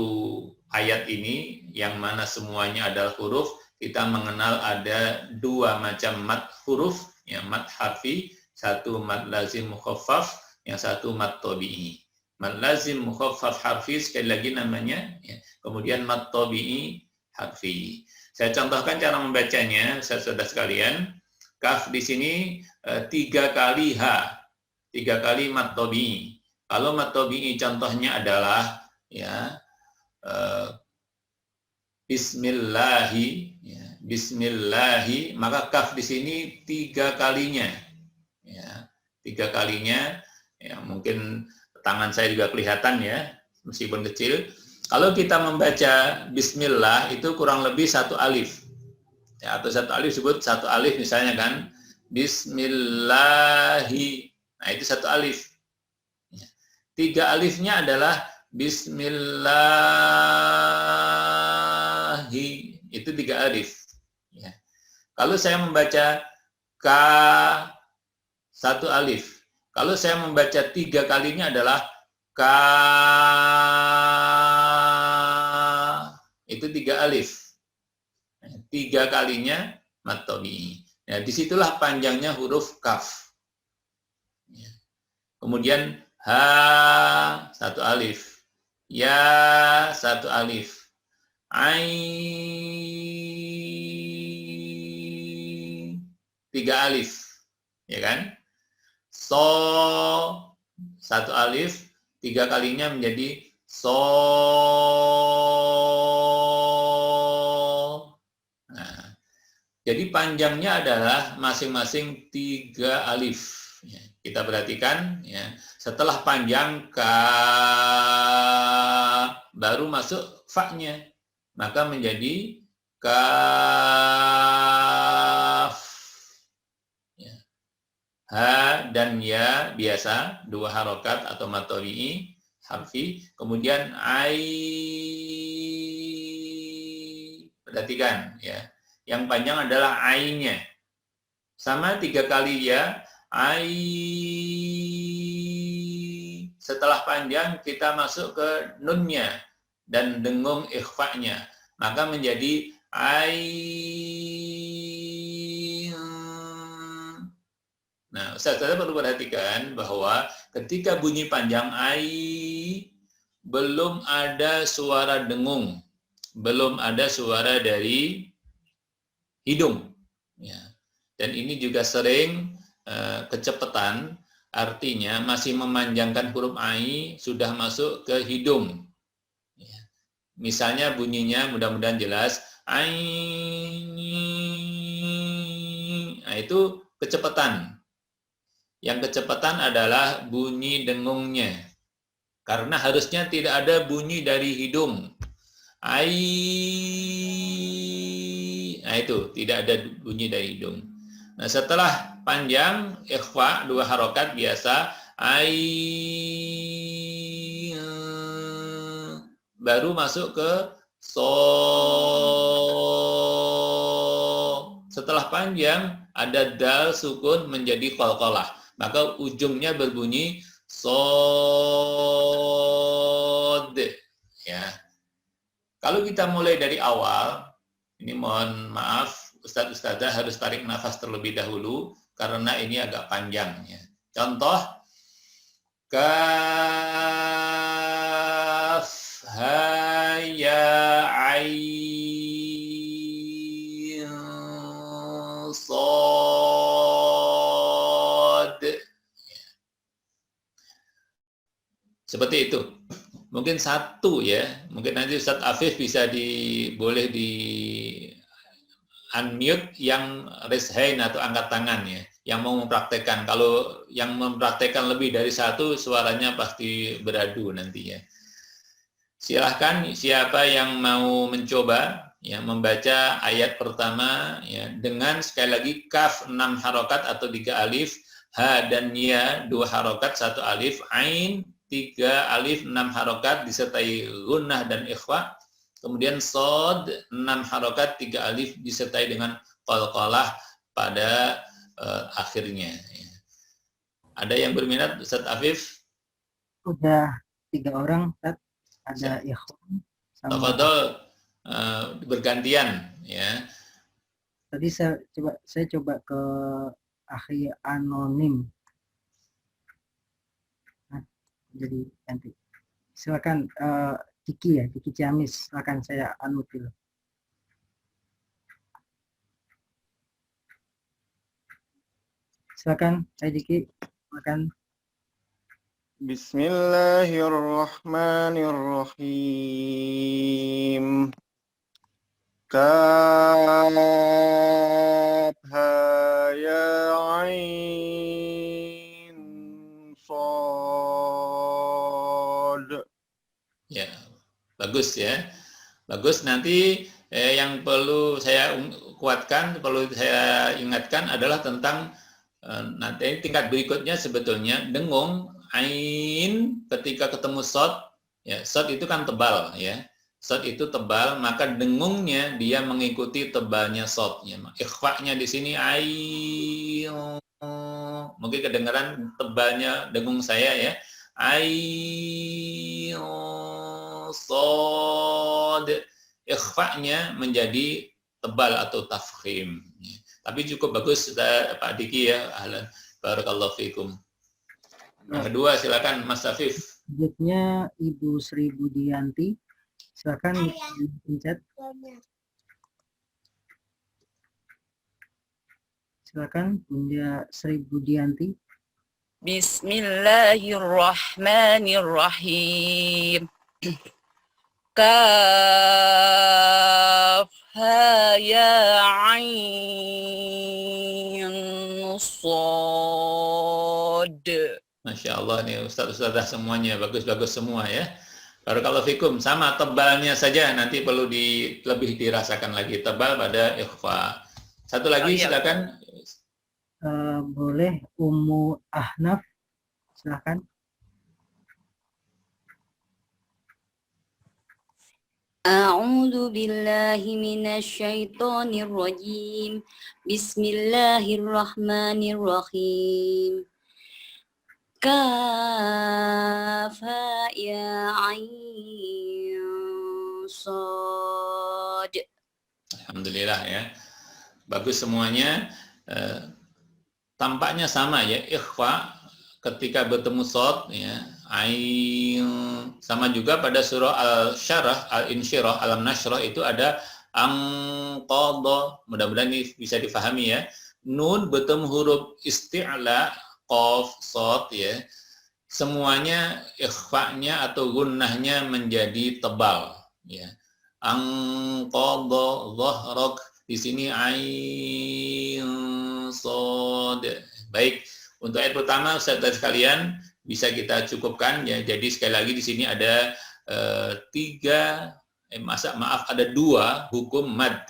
ayat ini yang mana semuanya adalah huruf, kita mengenal ada 2 macam mad huruf, ya, mad harfi, satu mad lazim mukhaffaf, yang satu mad tabi'i. Mad lazim mukhaffaf harfi sekali lagi namanya, ya. Kemudian mad tabi'i harfi. Saya contohkan cara membacanya, saudara sekalian. Kaf di sini 3 kali H, 3 kali mad tabi'i. Kalau mad tabi'i contohnya adalah, ya, bismillahi, ya, bismillahi, maka kaf di sini 3 kalinya, ya, 3 kalinya, ya, mungkin tangan saya juga kelihatan, ya, meskipun kecil. Kalau kita membaca bismillah itu kurang lebih 1 alif, ya, atau 1 alif disebut 1 alif misalnya kan, bismillahi, nah itu 1 alif. 3 alifnya adalah bismillahi, itu 3 alif. Ya. Kalau saya membaca ka 1 alif, kalau saya membaca 3 kalinya adalah ka, itu 3 alif. 3 kalinya mad tabi'i. Ya, disitulah panjangnya huruf kaf. Ya. Kemudian ha 1 alif, ya 1 alif, ain 3 alif, ya kan? So 1 alif, 3 kalinya menjadi so. Nah, jadi panjangnya adalah masing-masing 3 alif. Ya, kita perhatikan, ya. Setelah panjang ka, baru masuk fa-nya, maka menjadi kaf. Ya. Ha dan ya biasa 2 harokat atau mad tabi'i harfi. Kemudian ai, perhatikan, ya. Yang panjang adalah ainnya. Sama 3 kali ya, ai. Setelah panjang kita masuk ke nunnya dan dengung ikhfa-nya, maka menjadi ai. Nah, Ustaz perlu perhatikan bahwa ketika bunyi panjang ai, belum ada suara dengung, belum ada suara dari hidung. Ya. Dan ini juga sering kecepatan. Artinya masih memanjangkan huruf ai, sudah masuk ke hidung. Ya. Misalnya bunyinya mudah-mudahan jelas, ai. Nah, itu kecepatan. Yang kecepatan adalah bunyi dengungnya. Karena harusnya tidak ada bunyi dari hidung. Ai. Nah, itu tidak ada bunyi dari hidung. Nah, setelah panjang ikhfa 2 harokat biasa, baru masuk ke so. Setelah panjang ada dal sukun menjadi qalqalah, maka ujungnya berbunyi sod. Ya. Kalau kita mulai dari awal, ini mohon maaf, Ustadz-ustadzah harus tarik nafas terlebih dahulu karena ini agak panjang. Ya. Contoh, kaf, ha, ya, ain, sod. Seperti itu. Mungkin satu ya, mungkin nanti Ustadz Afif bisa boleh di unmute yang raise hand atau angkat tangan ya, yang mau mempraktekkan. Kalau yang mempraktekkan lebih dari satu, suaranya pasti beradu nanti ya. Silahkan siapa yang mau mencoba ya membaca ayat pertama ya dengan sekali lagi kaf 6 harokat atau 3 alif, ha dan ya 2 harokat 1 alif, ain 3 alif 6 harokat disertai gunnah dan ikhfa, kemudian sod 6 harokat 3 alif disertai dengan qalqalah pada akhirnya. Ada yang berminat Ustadz Afif? Udah 3 orang, Ustadz. Ada ikhwan sama Tafadhol, bergantian ya. tadi saya coba ke akhi anonim. Nah, jadi nanti silakan Kiki ya, Kiki Ciamis, silakan saya unmute dulu. Silakan, saya Kiki, silakan. Bismillahirrahmanirrahim. Kaf ha ya ain sad. Ya, bagus ya. Bagus, nanti yang perlu saya kuatkan, perlu saya ingatkan adalah tentang nanti tingkat berikutnya sebetulnya dengung ain ketika ketemu sod, ya sod itu kan tebal ya, sod itu tebal, maka dengungnya dia mengikuti tebalnya sod, ya. Ikhfa-nya di sini ain, mungkin kedengaran tebalnya dengung saya ya, ain sod, ikhfa-nya menjadi tebal atau tafkhim. Tapi cukup bagus Pak Diki ya, ahlan, barakallahu fikum. Yang kedua silakan Mas Afif. Selanjutnya Ibu Sri Budianti, silakan pencet. Silakan Bunda Sri Budianti. Bismillahirrahmanirrahim. Kaf ha ya ain sad. Masya Allah nih Ustaz-Ustazah semuanya bagus-bagus semua ya. Barakallahu fikum, sama tebalnya saja nanti perlu lebih dirasakan lagi, tebal pada ikhfa. Satu lagi silakan. Boleh Ummu Ahnaf, silakan. A'udzu billahi minasyaitonir rajim. Bismillahirrahmanirrahim. Kaf ha ya ain sad. Alhamdulillah ya. Bagus semuanya. Tampaknya sama ya, ikhfa ketika bertemu sod ya, ain, sama juga pada surah Al-Syarah, Al-Insyirah, Al-Nashrah itu ada angqadha. Mudah-mudahan ini bisa difahami ya. Nun bertemu huruf isti'la, qaf, sod ya. Semuanya ikhfa-nya atau gunnahnya menjadi tebal ya. Angqadha dhahrak, di sini ain sod. Baik, untuk ayat pertama saudara sekalian bisa kita cukupkan ya. Jadi sekali lagi di sini ada ada 2 hukum mad,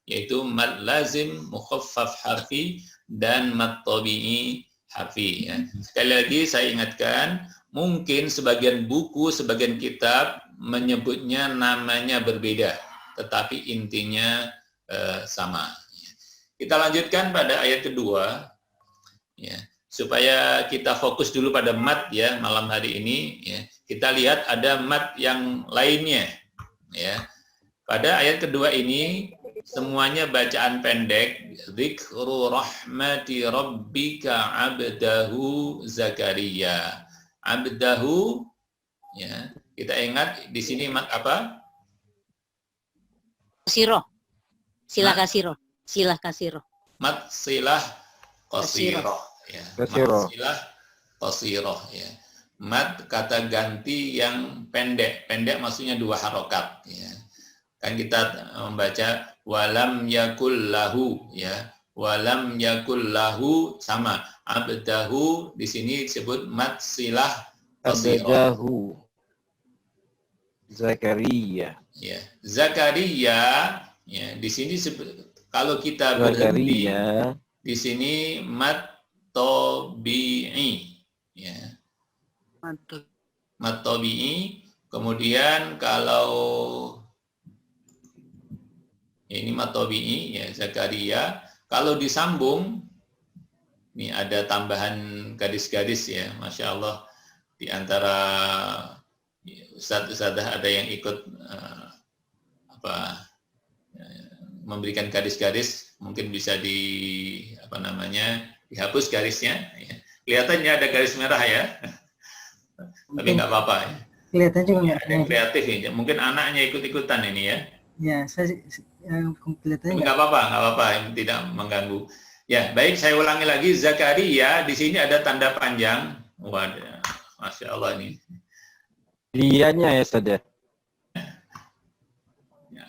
yaitu mad lazim mukhaffaf harfi dan mad tabi'i Hafi ya. Sekali lagi saya ingatkan, mungkin sebagian buku, sebagian kitab menyebutnya namanya berbeda, tetapi intinya sama. Kita lanjutkan pada ayat kedua, ya, supaya kita fokus dulu pada mat ya malam hari ini. Ya. Kita lihat ada mat yang lainnya. Ya. Pada ayat kedua ini semuanya bacaan pendek. Dzikru rahmati rabbika abdahu Zakaria. Abdahu, ya, kita ingat di sini mat apa? Kasiro. Silah kasiro. Silah kasiro. Mat silah qasiro. Ya. Qasiro. Mat silah qasiro. Ya. Mat kata ganti yang pendek. Pendek maksudnya 2 harokat. Ya. Kan kita membaca walam yakul lahu, ya. Walam yakul lahu sama. Abdahu di sini disebut mat silah qasiro. Abdahu Zakaria. Ya. Zakaria, ya, di sini kalau kita berhenti Zakaria. di sini mat tabi'i, ya. Mat tabi'i. Kemudian kalau ini mat tabi'i, ya, Zakaria. Kalau disambung, ini ada tambahan garis-garis ya, Masya Allah. Di antara ustadz-ustadzah ada yang ikut memberikan garis-garis, mungkin bisa dihapus garisnya. Ya. Kelihatannya ada garis merah ya, tapi nggak apa-apa. Ya. Kelihatan juga nggak? Ada yang kreatif ya, mungkin anaknya ikut-ikutan ini ya. Ya, saya kelihatannya Nggak apa-apa, yang tidak mengganggu. Ya, baik, saya ulangi lagi. Zakaria, di sini ada tanda panjang. Waduh, Masya Allah ini. Dianya ya saja. Ya.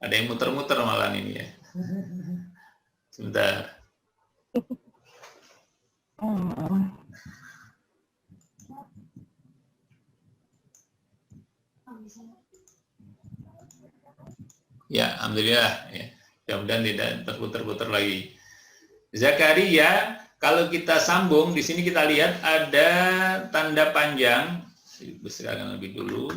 Ada yang muter-muter malah ini ya. Sebentar. Ya, alhamdulillah. Ya. Mudah-mudahan tidak terputar-putar lagi. Zakaria, kalau kita sambung, di sini kita lihat ada tanda panjang. Besarkan lebih dulu.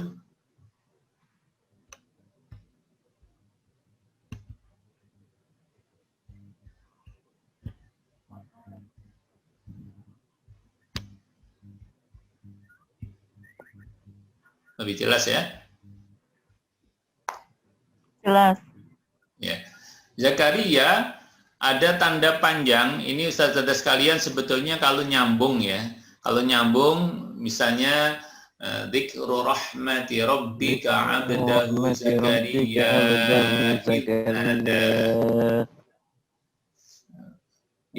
Lebih jelas ya? Jelas. Ya. Zakaria ada tanda panjang. Ini Ustaz-Ustaz sekalian sebetulnya kalau nyambung ya. Kalau nyambung misalnya dzikru rahmati rabbika abdahu Zakaria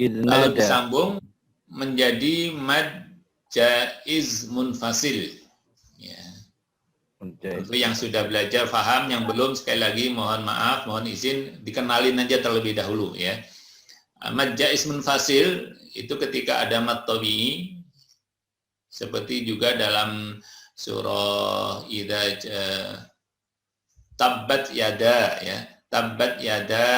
kalau disambung menjadi mad jaiz munfasil. Ya. Untuk yang sudah belajar paham, yang belum sekali lagi mohon maaf, mohon izin dikenalin aja terlebih dahulu ya. Mad jaiz munfasil itu ketika ada mad tabi'i, seperti juga dalam surah idza tabbat yada ya, tabbat yada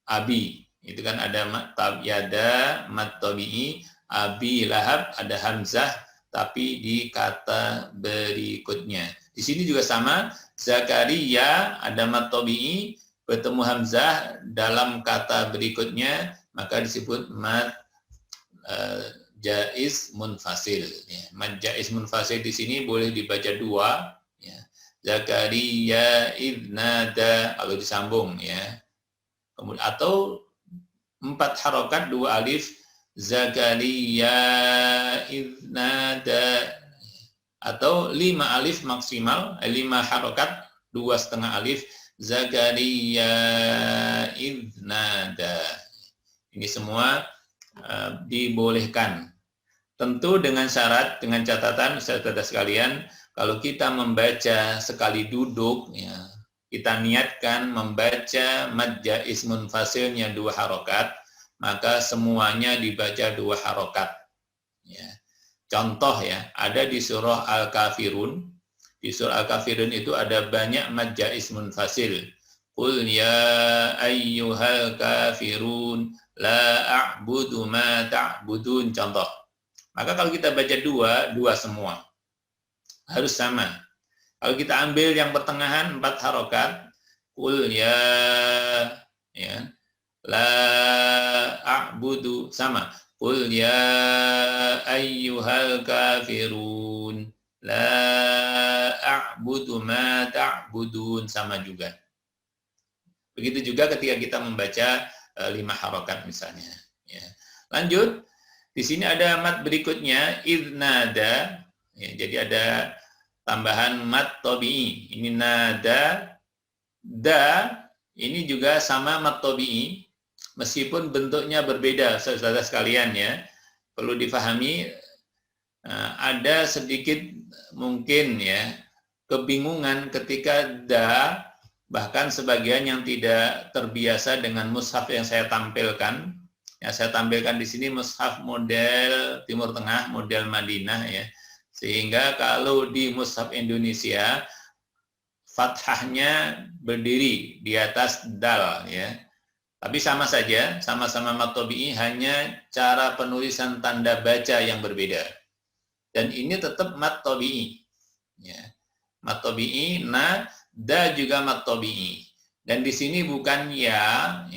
abi. Itu kan ada tab yada mad tabi'i, abi lahab ada hamzah tapi di kata berikutnya. Di sini juga sama, Zakaria ada mad tabi'i bertemu hamzah dalam kata berikutnya, maka disebut mad jaiz munfasil. Ya. Mad jaiz munfasil di sini boleh dibaca 2. Ya. Zakaria idnada kalau disambung ya. Kemudian atau 4 harokat 2 alif. Zakaria idnada atau 5 alif maksimal, 5 harokat 2,5 alif. Zakaria idnada. Ini semua dibolehkan. Tentu dengan syarat, dengan catatan saudara sekalian, kalau kita membaca sekali duduk, ya, kita niatkan membaca mad jaiz munfasilnya 2 harokat, maka semuanya dibaca 2 harokat. Ya. Contoh ya, ada di surah Al-Kafirun. Di surah Al-Kafirun itu ada banyak mad jaiz munfasil. Qul ya ayyuhal kafirun La a'budu ma ta'budun, contoh. Maka kalau kita baca dua semua. Harus sama. Kalau kita ambil yang pertengahan 4 harokat, qul ya, la a'budu, sama. Qul ya ayyuhal kafirun, la a'budu ma ta'budun, sama juga. Begitu juga ketika kita membaca 5 harokat misalnya. Ya. Lanjut, di sini ada mat berikutnya, idnada. Ya, jadi ada tambahan mat tabi'i. Ini nada, da, ini juga sama mat tabi'i, meskipun bentuknya berbeda, saudara sekalian ya. Perlu difahami, ada sedikit mungkin ya kebingungan ketika da, bahkan sebagian yang tidak terbiasa dengan mushaf yang saya tampilkan. Ya, saya tampilkan di sini mushaf model Timur Tengah, model Madinah ya. Sehingga kalau di mushaf Indonesia fathahnya berdiri di atas dal ya. Tapi sama saja, sama-sama mat tabi'i, hanya cara penulisan tanda baca yang berbeda. Dan ini tetap mat tabi'i. Ya. Mat tabi'i, da juga mat tabi'i. Dan di sini bukan ya.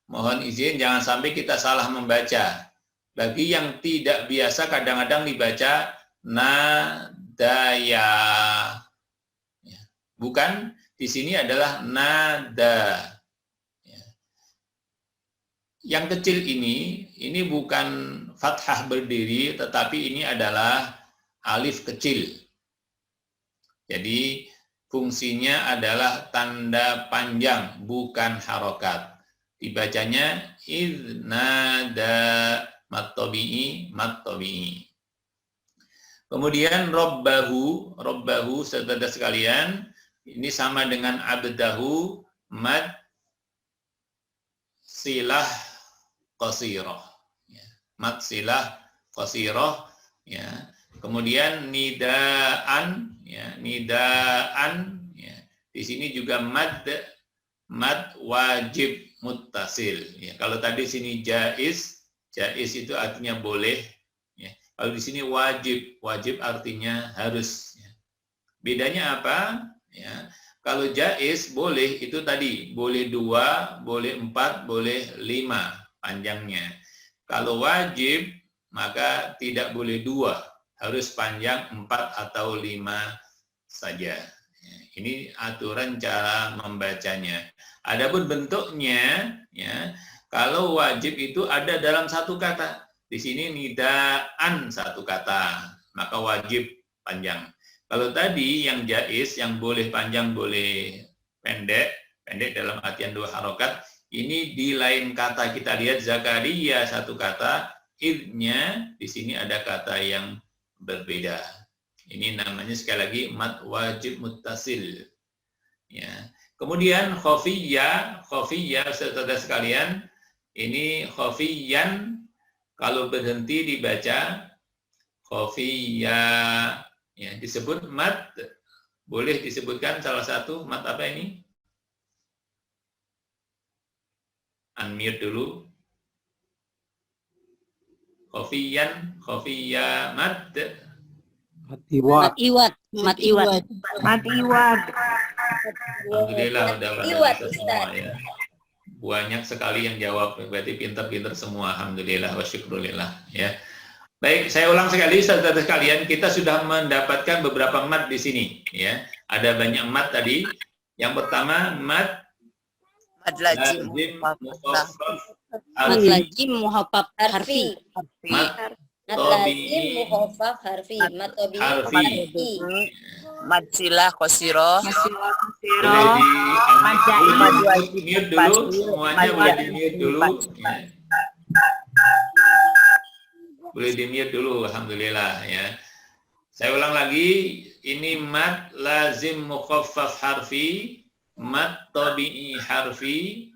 Mohon izin jangan sampai kita salah membaca. Bagi yang tidak biasa kadang-kadang dibaca nadaya. Ya. Bukan, di sini adalah nada. Ya. Yang kecil ini bukan fathah berdiri, tetapi ini adalah alif kecil. Jadi fungsinya adalah tanda panjang, bukan harokat. Dibacanya idnada, mat tabi'i, mat tabi'i. Kemudian robbahu, saudara sekalian, ini sama dengan abdahu, mad silah qasiroh. Ya. Mad silah qasiroh. Ya. Kemudian nidaan, ya. Nidaan. Ya. Di sini juga mad wajib muttasil. Ya. Kalau tadi sini jaiz itu artinya boleh. Kalau di sini wajib artinya harus. Ya. Bedanya apa? Ya. Kalau jaiz boleh itu tadi, boleh 2, boleh 4, boleh 5 panjangnya. Kalau wajib maka tidak boleh 2, harus panjang 4 atau 5 saja. Ya. Ini aturan cara membacanya. Adapun bentuknya, ya, kalau wajib itu ada dalam satu kata. Di sini nidaan satu kata, maka wajib panjang. Kalau tadi yang jaiz, yang boleh panjang, boleh pendek dalam artian 2 harokat, ini di lain kata. Kita lihat Zakaria satu kata, idnya di sini ada kata yang berbeda. Ini namanya sekali lagi mat wajib muttasil. Ya. Kemudian khafiyya, saudara sekalian, ini khafiyyan. Kalau berhenti dibaca khafiyya, ya, disebut mat. Boleh disebutkan salah satu mat apa ini? Unmute dulu. Khafiyyan, khafiyya, mat. Mat iwat. Alhamdulillah udah pada semua ya. Banyak sekali yang jawab, berarti pintar-pintar semua. Alhamdulillah wa syukrulillah ya. Baik, saya ulang sekali saudara sekalian, kita sudah mendapatkan beberapa mat di sini ya. Ada banyak mat tadi. Yang pertama mat lazim muhaffaf harfi. Mat lazim muhaffaf harfi. Mat tabi'i. Mad silah qasiroh. Boleh di-mute dulu, semuanya boleh di-mute dulu. Ya. Boleh di-mute dulu, alhamdulillah ya. Saya ulang lagi, ini mad lazim mukhaffaf harfi, mad tabi'i harfi,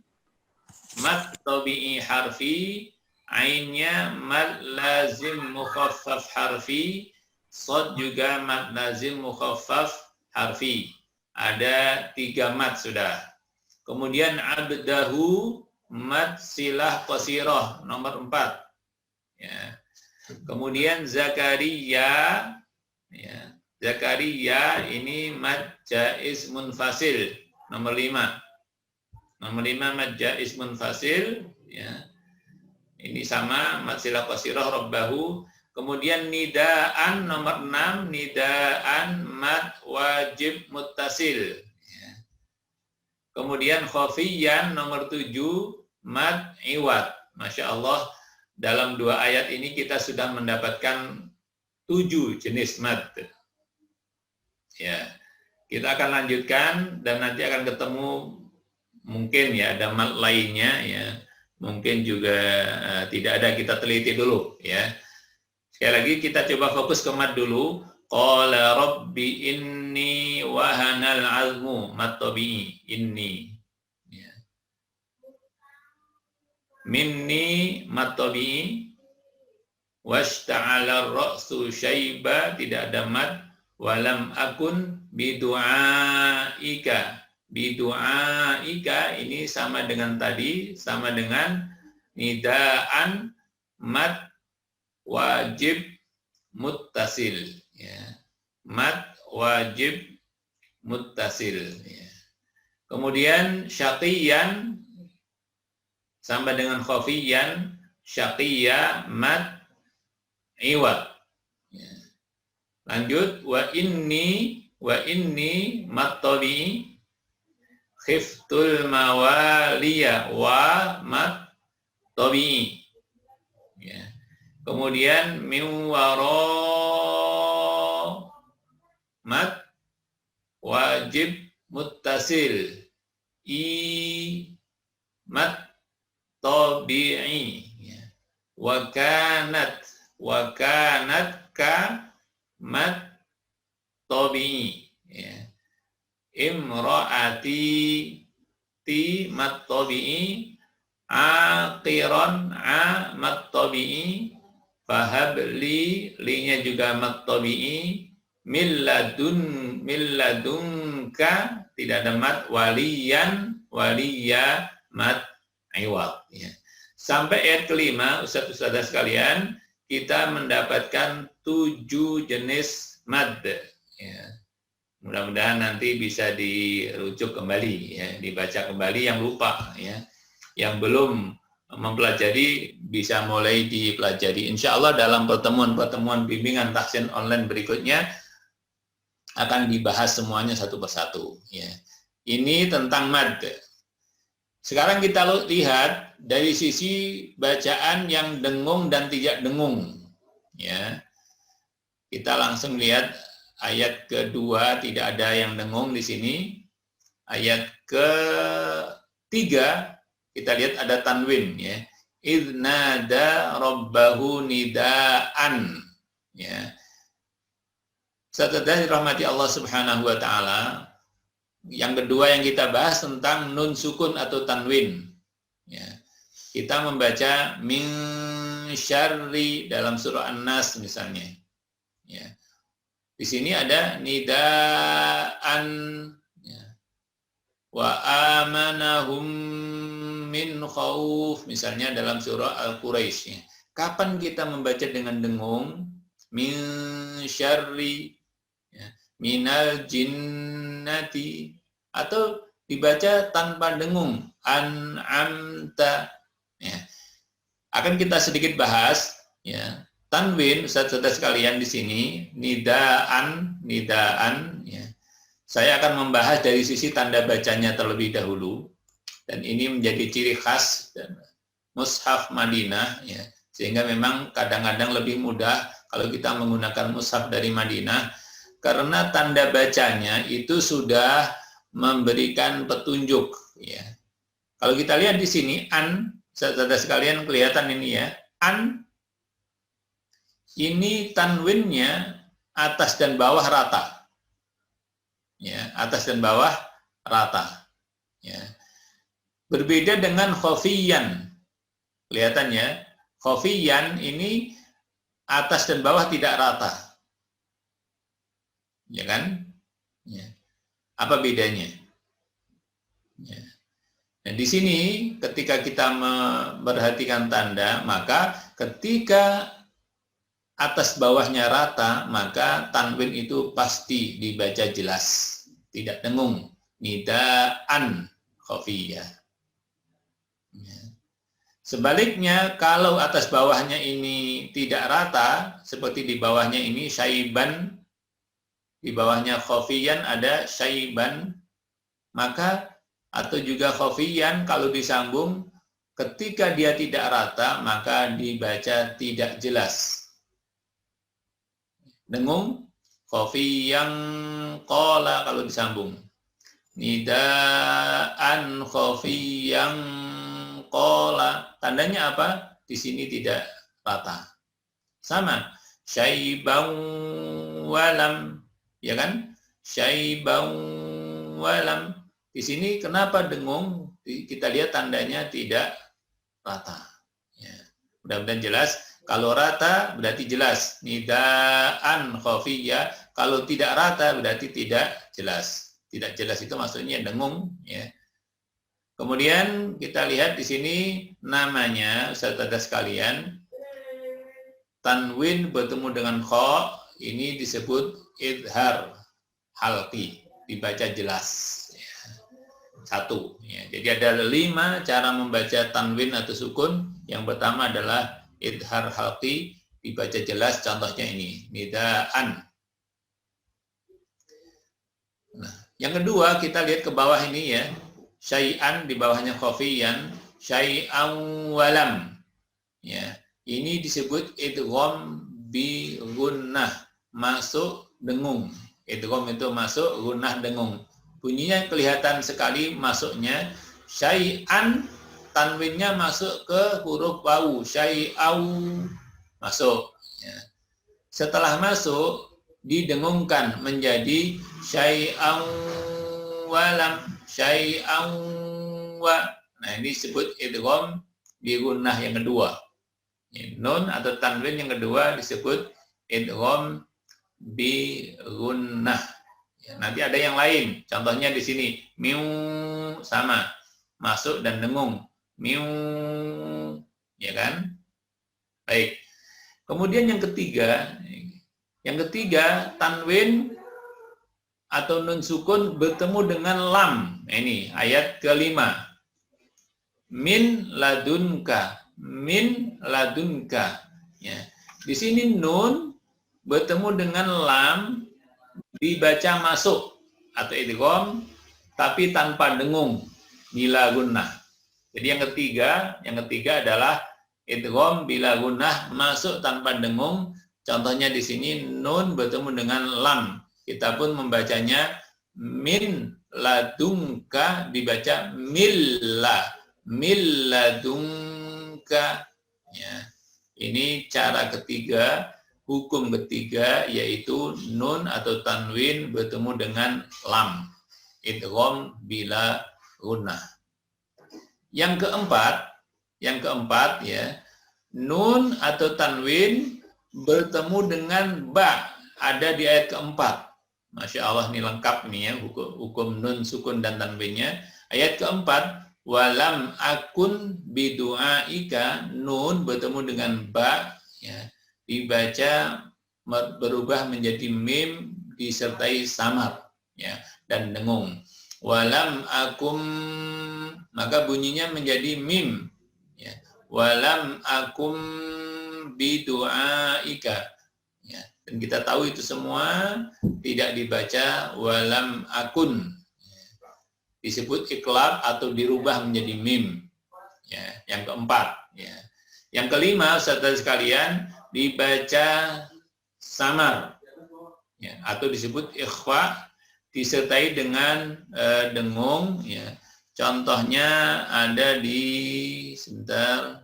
ainnya mad lazim mukhaffaf harfi, shad juga mad lazim mukhaffaf harfi. Ada 3 mat sudah. Kemudian abdahu mad silah qasirah nomor 4. Ya. Kemudian Zakaria, ya. Zakaria ini mad jaiz munfasil nomor 5. Nomor 5 mad jaiz munfasil, ya. Ini sama mad silah qasirah rabbahu. Kemudian nidaan nomor 6, nidaan mad wajib muttasil. Ya. Kemudian khafiyan nomor 7, mad iwad. Masya Allah, dalam 2 ayat ini kita sudah mendapatkan 7 jenis mad. Ya, kita akan lanjutkan dan nanti akan ketemu mungkin ya ada mad lainnya ya. Mungkin juga tidak ada, kita teliti dulu ya. Sekali lagi kita coba fokus ke mad dulu. Qala rabbi inni wahanal azmu mad tabi'i inni. Ya. Minni mad tabi'i washta'ala ar-ra'su syaiba, tidak ada mad. Walam akun bidu'aika. Bidu'aika ini sama dengan tadi, sama dengan nidaan mad wajib muttasil, ya. Mad wajib muttasil, ya. Kemudian syaqiyan sama dengan khafiyan, syaqiyya mad iwad. Ya. Lanjut, wa inni mad tabi'i khiftul mawaliya wa mad tabi'i. Ya. Kemudian min wara mad wajib muttasil i mad tabi'i. Ya. Wa kanat ka mad tabi'i. Ya. Imra'ati ti mad tabi'i, aqiran a mad tabi'i, fahabli linya juga mad tabi'i, milladunka tidak ada mad, waliya mad iwad. Ya. Sampai ayat kelima, ustaz-ustazah sekalian, kita mendapatkan 7 jenis mad. Ya. Mudah-mudahan nanti bisa dirujuk kembali, ya, dibaca kembali yang lupa, ya, yang belum mempelajari bisa mulai dipelajari. Insya Allah dalam pertemuan-pertemuan bimbingan tahsin online berikutnya akan dibahas semuanya satu persatu. Ya. Ini tentang mad. Sekarang kita lihat dari sisi bacaan yang dengung dan tidak dengung. Ya. Kita langsung lihat ayat kedua, tidak ada yang dengung di sini. Ayat ketiga kita lihat ada tanwin, ya. Idnada rabbahu nidaan, ya. Setelah dirahmati Allah Subhanahu wa taala, yang kedua yang kita bahas tentang nun sukun atau tanwin. Ya. Kita membaca min syarri dalam surah An-Nas misalnya. Ya. Di sini ada nidaan, ya. Wa amanahum min khauf misalnya dalam surah Al-Quraisy. Ya. Kapan kita membaca dengan dengung? Min syarri, ya. Minal jinnati, atau dibaca tanpa dengung, an'amta. Ya. Akan kita sedikit bahas, ya. Tanwin, ustaz-ustaz sekalian di sini, nidaan, ya. Saya akan membahas dari sisi tanda bacanya terlebih dahulu, dan ini menjadi ciri khas mushaf Madinah, ya. Sehingga memang kadang-kadang lebih mudah kalau kita menggunakan mushaf dari Madinah, karena tanda bacanya itu sudah memberikan petunjuk, ya. Kalau kita lihat di sini an, ustaz-ustaz sekalian kelihatan ini ya, an. Ini tanwinnya atas dan bawah rata. Ya, atas dan bawah rata. Ya. Berbeda dengan khafiyan. Kelihatannya, khafiyan ini atas dan bawah tidak rata. Ya kan? Ya. Apa bedanya? Ya. Nah, di sini ketika kita memperhatikan tanda, maka ketika atas bawahnya rata, maka tanwin itu pasti dibaca jelas, tidak dengung. Nidaan khafiyah. Sebaliknya, kalau atas bawahnya ini tidak rata, seperti di bawahnya ini syaiban, di bawahnya khafiyan ada syaiban, maka atau juga khafiyan kalau disambung, ketika dia tidak rata, maka dibaca tidak jelas. Dengung, khafiyan qala kalau disambung. Nidaan khafiyan qala. Tandanya apa? Di sini tidak rata. Sama. Syaiban walam. Ya kan? Syaiban walam. Di sini kenapa dengung? Kita lihat tandanya tidak rata. Ya. Mudah-mudahan jelas. Kalau rata berarti jelas. Nidaan khafiyah. Kalau tidak rata berarti tidak jelas. Tidak jelas itu maksudnya dengung. Ya. Kemudian kita lihat di sini namanya, saudara sekalian, tanwin bertemu dengan kha, ini disebut idhar halqi, dibaca jelas. Satu. Ya. Jadi ada 5 cara membaca tanwin atau sukun. Yang pertama adalah idhar halqi, dibaca jelas. Contohnya ini, nidaan. Nah, yang kedua kita lihat ke bawah ini ya, syai'an di bawahnya khafiyan, syai'an walam. Ya, ini disebut idgham bi gunnah, masuk dengung. Idgham itu masuk, gunnah dengung. Bunyinya kelihatan sekali masuknya. Syai'an, tanwinnya masuk ke huruf wawu. Syai'au, masuk. Ya. Setelah masuk, didengungkan menjadi syai'an walam. Syai'an wa. Nah, ini disebut idgham bi gunnah yang kedua. Nun atau tanwin yang kedua disebut idgham bi gunnah. Ya, nanti ada yang lain. Contohnya di sini, miu sama, masuk dan dengung. Miu, ya kan? Baik. Kemudian yang ketiga tanwin atau nun sukun bertemu dengan lam. Ini ayat kelima. Min ladunka, min ladunka. Ya. Di sini nun bertemu dengan lam, dibaca masuk atau idgham tapi tanpa dengung, bila gunnah. Jadi yang ketiga adalah idgham bila gunnah, masuk tanpa dengung. Contohnya di sini nun bertemu dengan lam. Kita pun membacanya min ladunka, dibaca milla, mil ladunka. Ya. Ini cara ketiga. Hukum ketiga yaitu nun atau tanwin bertemu dengan lam. Idgham bila gunnah. Yang keempat ya, nun atau tanwin bertemu dengan ba. Ada di ayat keempat. Masya Allah, ini lengkap nih ya, hukum nun, sukun, dan tanwinnya. Ayat keempat, walam akun bidu'aika, nun bertemu dengan ba, ya, dibaca berubah menjadi mim disertai samar, ya, dan dengung. Walam akum, maka bunyinya menjadi mim, ya. Walam akum bidu'aika, ya. Dan kita tahu itu semua tidak dibaca walam akun, disebut iklab atau dirubah menjadi mim, ya. Yang keempat, ya. Yang kelima, saudara sekalian, dibaca samar, ya, atau disebut ikhfa, disertai dengan dengung, ya. Contohnya ada di sebentar.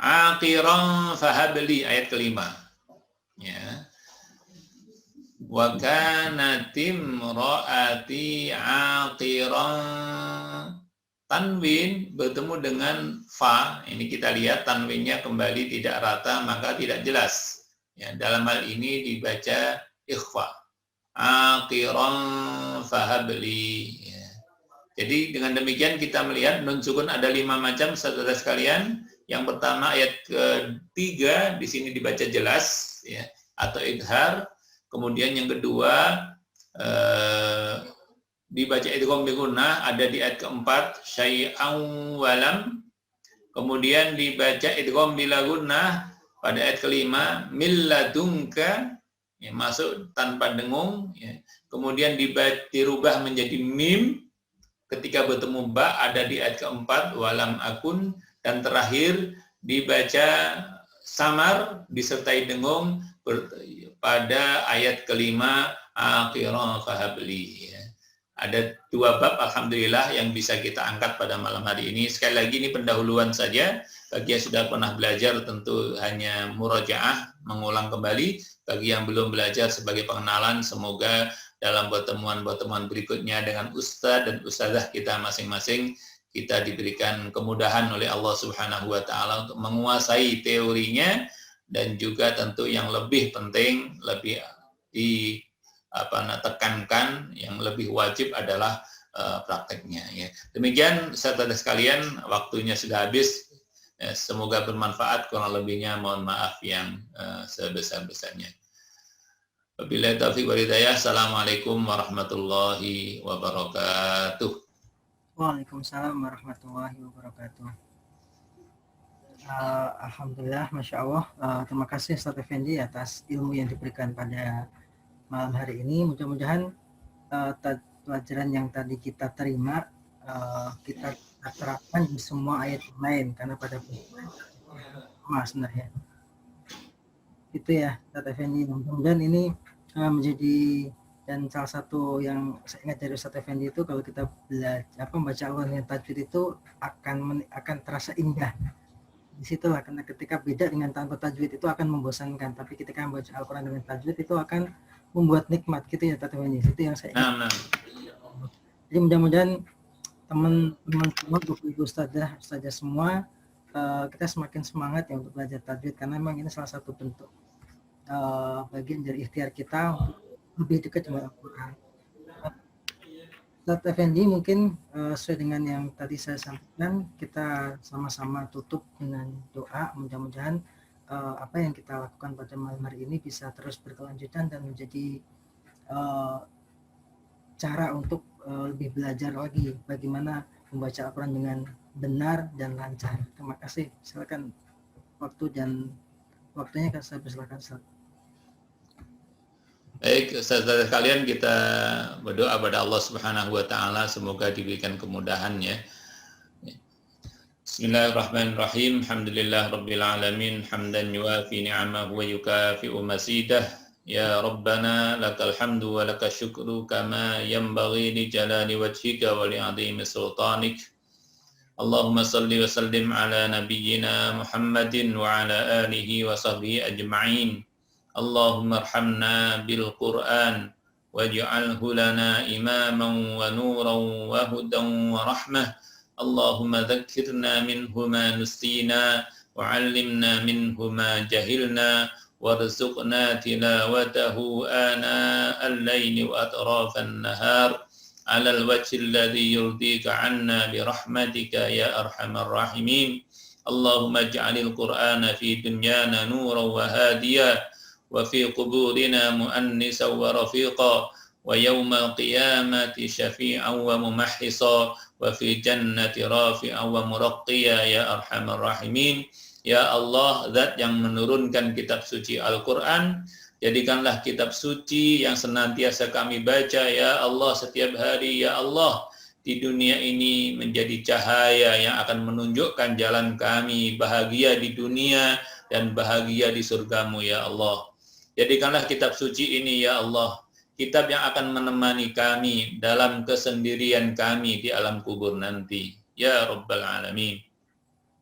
Aqiran fahabli, ayat kelima, ya. Wa kanatim ra'ati aqiran. Tanwin bertemu dengan fa. Ini kita lihat tanwinnya kembali tidak rata, maka tidak jelas. Ya, dalam hal ini dibaca ikhfa. Aqiran fahabli. Ya. Jadi dengan demikian kita melihat nun sukun ada 5 macam, saudara sekalian. Yang pertama ayat ketiga di sini dibaca jelas, ya, atau idhar. Kemudian yang kedua dibaca idgham bi gunnah, ada di ayat keempat syai'an walam. Kemudian dibaca idgham bila gunnah pada ayat kelima mil ladunka, ya, masuk tanpa dengung, ya. Kemudian dirubah menjadi mim ketika bertemu ba, ada di ayat keempat walam akun. Dan terakhir dibaca samar disertai dengung pada ayat kelima akhirah fahabli. Ada 2 bab alhamdulillah yang bisa kita angkat pada malam hari ini. Sekali lagi ini pendahuluan saja. Bagi yang sudah pernah belajar tentu hanya murajaah, mengulang kembali. Bagi yang belum belajar sebagai pengenalan, semoga dalam pertemuan-pertemuan berikutnya dengan ustaz dan ustazah kita masing-masing kita diberikan kemudahan oleh Allah Subhanahu wa taala untuk menguasai teorinya, dan juga tentu yang lebih penting, lebih tekankan, yang lebih wajib adalah prakteknya, ya. Demikian saudara sekalian, waktunya sudah habis. Semoga bermanfaat, kurang lebihnya mohon maaf yang sebesar-besarnya. Wabillahi taufiq wal hidayah. Assalamualaikum warahmatullahi wabarakatuh. Waalaikumsalam warahmatullahi wabarakatuh. Alhamdulillah, Masya Allah. Terima kasih Ustaz Effendi atas ilmu yang diberikan pada malam hari ini. Mudah-mudahan pelajaran yang tadi kita terima kita terapkan di semua ayat yang lain, karena pada sama sebenarnya. Itu ya Ustaz Effendi. Mudah-mudahan ini menjadi, dan salah satu yang saya ingat dari Ustaz Effendi itu, kalau kita belajar membaca Al-Quran dengan tajwid itu akan terasa indah. Disitulah, karena ketika beda dengan tanpa tajwid itu akan membosankan, tapi ketika membaca Al-Quran dengan tajwid itu akan membuat nikmat, gitu ya Ustaz Effendi. Itu yang saya ingat. Jadi mudah-mudahan teman-teman semua, ibu ustazah semua, kita semakin semangat ya untuk belajar tajwid, karena memang ini salah satu bentuk bagian dari ikhtiar kita untuk lebih dekat dengan Al-Quran. Ustaz Effendi, mungkin sesuai dengan yang tadi saya sampaikan, kita sama-sama tutup dengan doa. Mudah-mudahan apa yang kita lakukan pada malam hari ini bisa terus berkelanjutan dan menjadi cara untuk lebih belajar lagi bagaimana membaca Al-Quran dengan benar dan lancar. Terima kasih. Silakan waktunya saya persilakan, Ustaz. Baik, saudara sekalian, kita berdoa pada Allah Subhanahu wa taala semoga diberikan kemudahan, ya. Bismillahirrahmanirrahim. Alhamdulillah rabbil alamin, hamdan yuafi ni'amahu wa yukafi'u masidah. Ya Rabbana lakal hamdu wa lakal syukru kama yanbaghi li jalali wajhika wa li 'azimi sultanik. Allahumma salli wa sallim ala nabiyyina Muhammadin wa ala alihi wa sahbihi ajma'in. Allahumma arhamna bil Qur'an waj'alhu lana imaman wa nuran wa hudan wa rahmah. Allahumma dhakkirna minhu ma nusina wa 'allimna minhu ma jahilna warzuqna tilawatahu ana al-laili wa atrafan nahar 'ala al-wajhi alladhi yurdika 'anna bi rahmatika ya arhamar rahimin. Allahumma ij'alil Qur'ana fi dunyana nuran wa hadiya وفي قبورنا مؤنسا ورفيقا ويوم القيامة شفيعا وممحصا وفي جنة رافعا ومرقيا يا أرحم الراحمين. Ya Allah, Zat yang menurunkan kitab suci Al-Quran, jadikanlah kitab suci yang senantiasa kami baca, ya Allah, setiap hari, ya Allah, di dunia ini menjadi cahaya yang akan menunjukkan jalan kami, bahagia di dunia dan bahagia di surgamu, ya Allah. Jadikanlah kitab suci ini, ya Allah, kitab yang akan menemani kami dalam kesendirian kami di alam kubur nanti, ya Rabbal Alamin.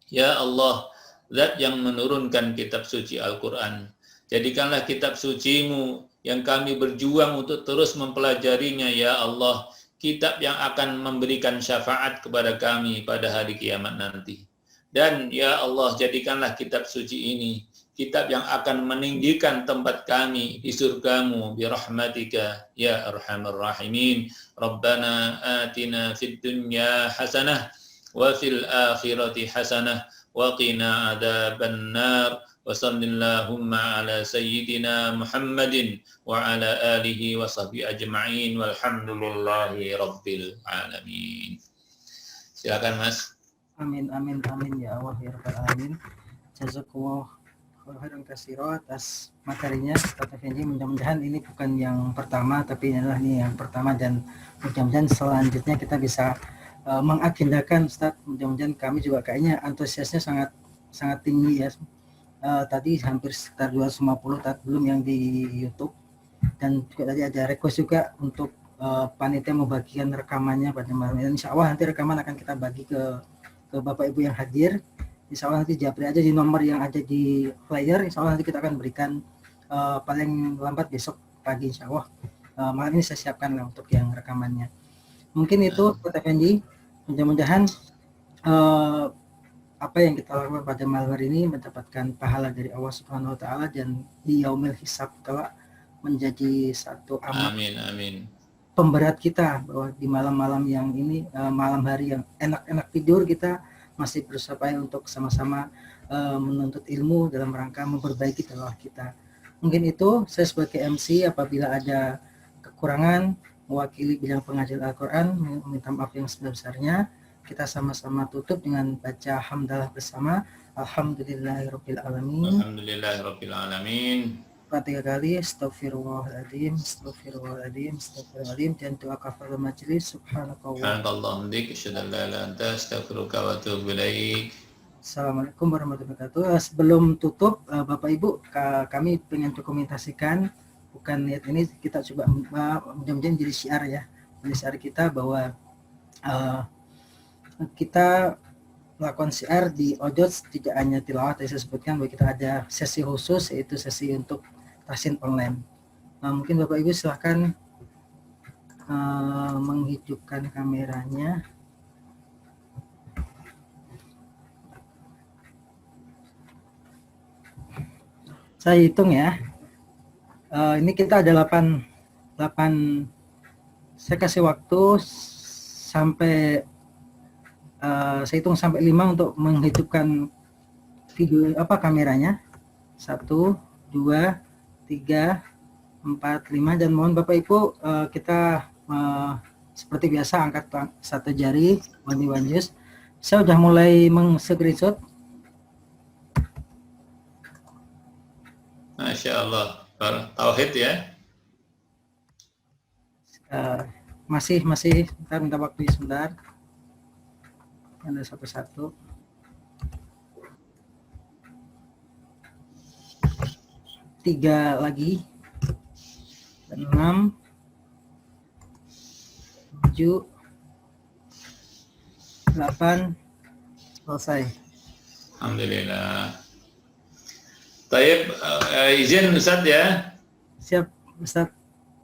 Ya Allah, Zat yang menurunkan kitab suci Al-Quran, jadikanlah kitab suci-Mu yang kami berjuang untuk terus mempelajarinya, ya Allah, kitab yang akan memberikan syafaat kepada kami pada hari kiamat nanti. Dan ya Allah, jadikanlah kitab suci ini kitab yang akan meninggikan tempat kami di surgamu birahmatika ya arhamar rahimin. Rabbana atina fid dunya hasanah wa fil akhirati hasanah wa qina adzaban nar. Wa sallallahu ala sayyidina Muhammadin wa ala alihi wa sahbihi ajma'in walhamdulillahi rabbil alamin. Silakan Mas. Amin amin amin ya Allah ya rabbal alamin. Jazakallah khairan katsira atas materinya Ustaz Effendi. Mudah-mudahan ini bukan yang pertama, tapi ini adalah yang pertama, dan mudah-mudahan selanjutnya kita bisa mengagendakan Ustaz. Mudah-mudahan kami juga kayaknya antusiasnya sangat tinggi ya. Tadi hampir sekitar 250 belum yang di YouTube, dan juga tadi ada request juga untuk panitia membagikan rekamannya pada malam ini. Insya Allah nanti rekaman akan kita bagi ke Bapak Ibu yang hadir. Insya Allah nanti japri aja di nomor yang ada di flyer. Insya Allah nanti kita akan berikan paling lambat besok pagi Insya Allah. Malam ini saya siapkan lah untuk yang rekamannya. Mungkin itu Pak Effendi. Mudah-mudahan apa yang kita lakukan pada malam hari ini mendapatkan pahala dari Allah Subhanahu wa taala, dan di yaumil hisab kelak menjadi satu amal pemberat kita, bahwa di malam-malam yang ini, malam hari yang enak-enak tidur, kita masih berusaha untuk sama-sama menuntut ilmu dalam rangka memperbaiki dakwah kita. Mungkin itu saya sebagai MC, apabila ada kekurangan mewakili bidang pengajar Al-Quran, meminta maaf yang sebesar-besarnya. Kita sama-sama tutup dengan baca hamdalah bersama. Alhamdulillahirabbil alamin. Alhamdulillahirabbil alamin. 3 kali astagfirullahaladzim, astagfirullahaladzim, astagfirullahaladzim, dan doa kafaratul majelis. Subhanakallahumma bihamdika asyhadu an la ilaha illa anta astaghfiruka wa atubu ilaik. Assalamualaikum warahmatullahi wabarakatuh. Sebelum tutup, Bapak Ibu, kami ingin dokumentasikan, bukan niat ini, kita coba mudah-mudahan jadi syiar ya, jadi syiar kita bahwa kita melakukan syiar di Ojot tidak hanya tilawah, tadi saya sebutkan bahwa kita ada sesi khusus, yaitu sesi untuk tahsin online. Mungkin Bapak Ibu silahkan menghidupkan kameranya. Saya hitung ya. Ini kita ada 8, saya kasih waktu sampai saya hitung sampai 5 untuk menghidupkan video kameranya. 1, 2, 3, 4, 5, dan mohon Bapak Ibu kita seperti biasa angkat satu jari, wanjus. Saya sudah mulai meng-screenshot. Masya Allah, tauhid ya. Masih sebentar, minta waktu sebentar. Ada satu-satu. Tiga lagi. 6, 7, 8, selesai. Alhamdulillah. Taib, izin Ustaz ya. Siap Ustaz.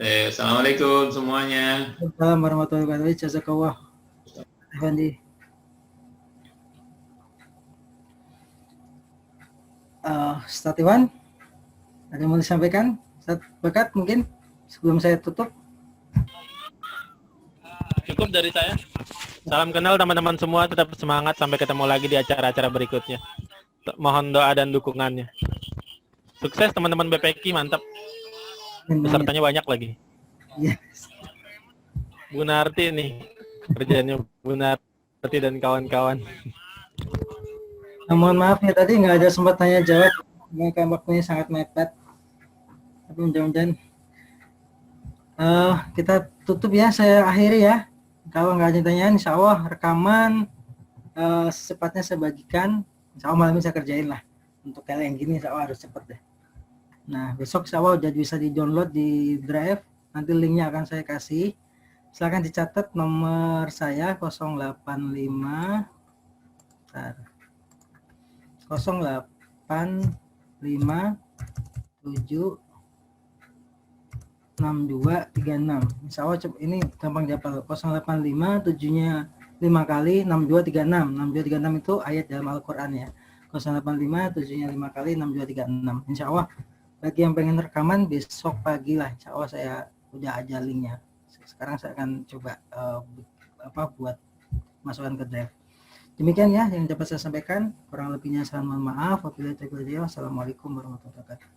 Assalamualaikum semuanya. Assalamualaikum warahmatullahi wabarakatuh. Jazakallah. Effendi. Ustaz Iwan, ada yang mau disampaikan? Ustaz Bakat mungkin sebelum saya tutup. Cukup dari saya. Salam kenal teman-teman semua, tetap semangat, sampai ketemu lagi di acara-acara berikutnya. Mohon doa dan dukungannya. Sukses teman-teman BPK, mantap. Pesertanya banyak lagi. Yes. Bu Narti nih, kerjanya Bu Narti dan kawan-kawan. Mohon maaf ya, tadi nggak ada sempat tanya jawab, karena waktunya sangat mepet. Tapi mudah-mudahan kita tutup ya, saya akhiri ya. Kalau nggak ada pertanyaan, insya Allah rekaman secepatnya saya bagikan. Insya Allah malam ini saya kerjain lah. Untuk kalian yang gini, insya Allah harus cepat deh. Nah, besok insya Allah udah bisa di-download di Drive. Nanti linknya akan saya kasih. Silakan dicatat nomor saya 085. 085-7-62-36. Insya Allah ini gampang dihafal. 085 7-nya 5 kali 6236. 6236 itu ayat dalam Al-Quran ya. 085 7-nya 5 kali 6236. Insya Allah bagi yang pengen rekaman besok pagi lah, insya Allah saya udah aja linknya. Sekarang saya akan coba buat masukkan ke drive. Demikian ya yang dapat saya sampaikan, kurang lebihnya saya mohon maaf. Wassalamualaikum warahmatullahi wabarakatuh.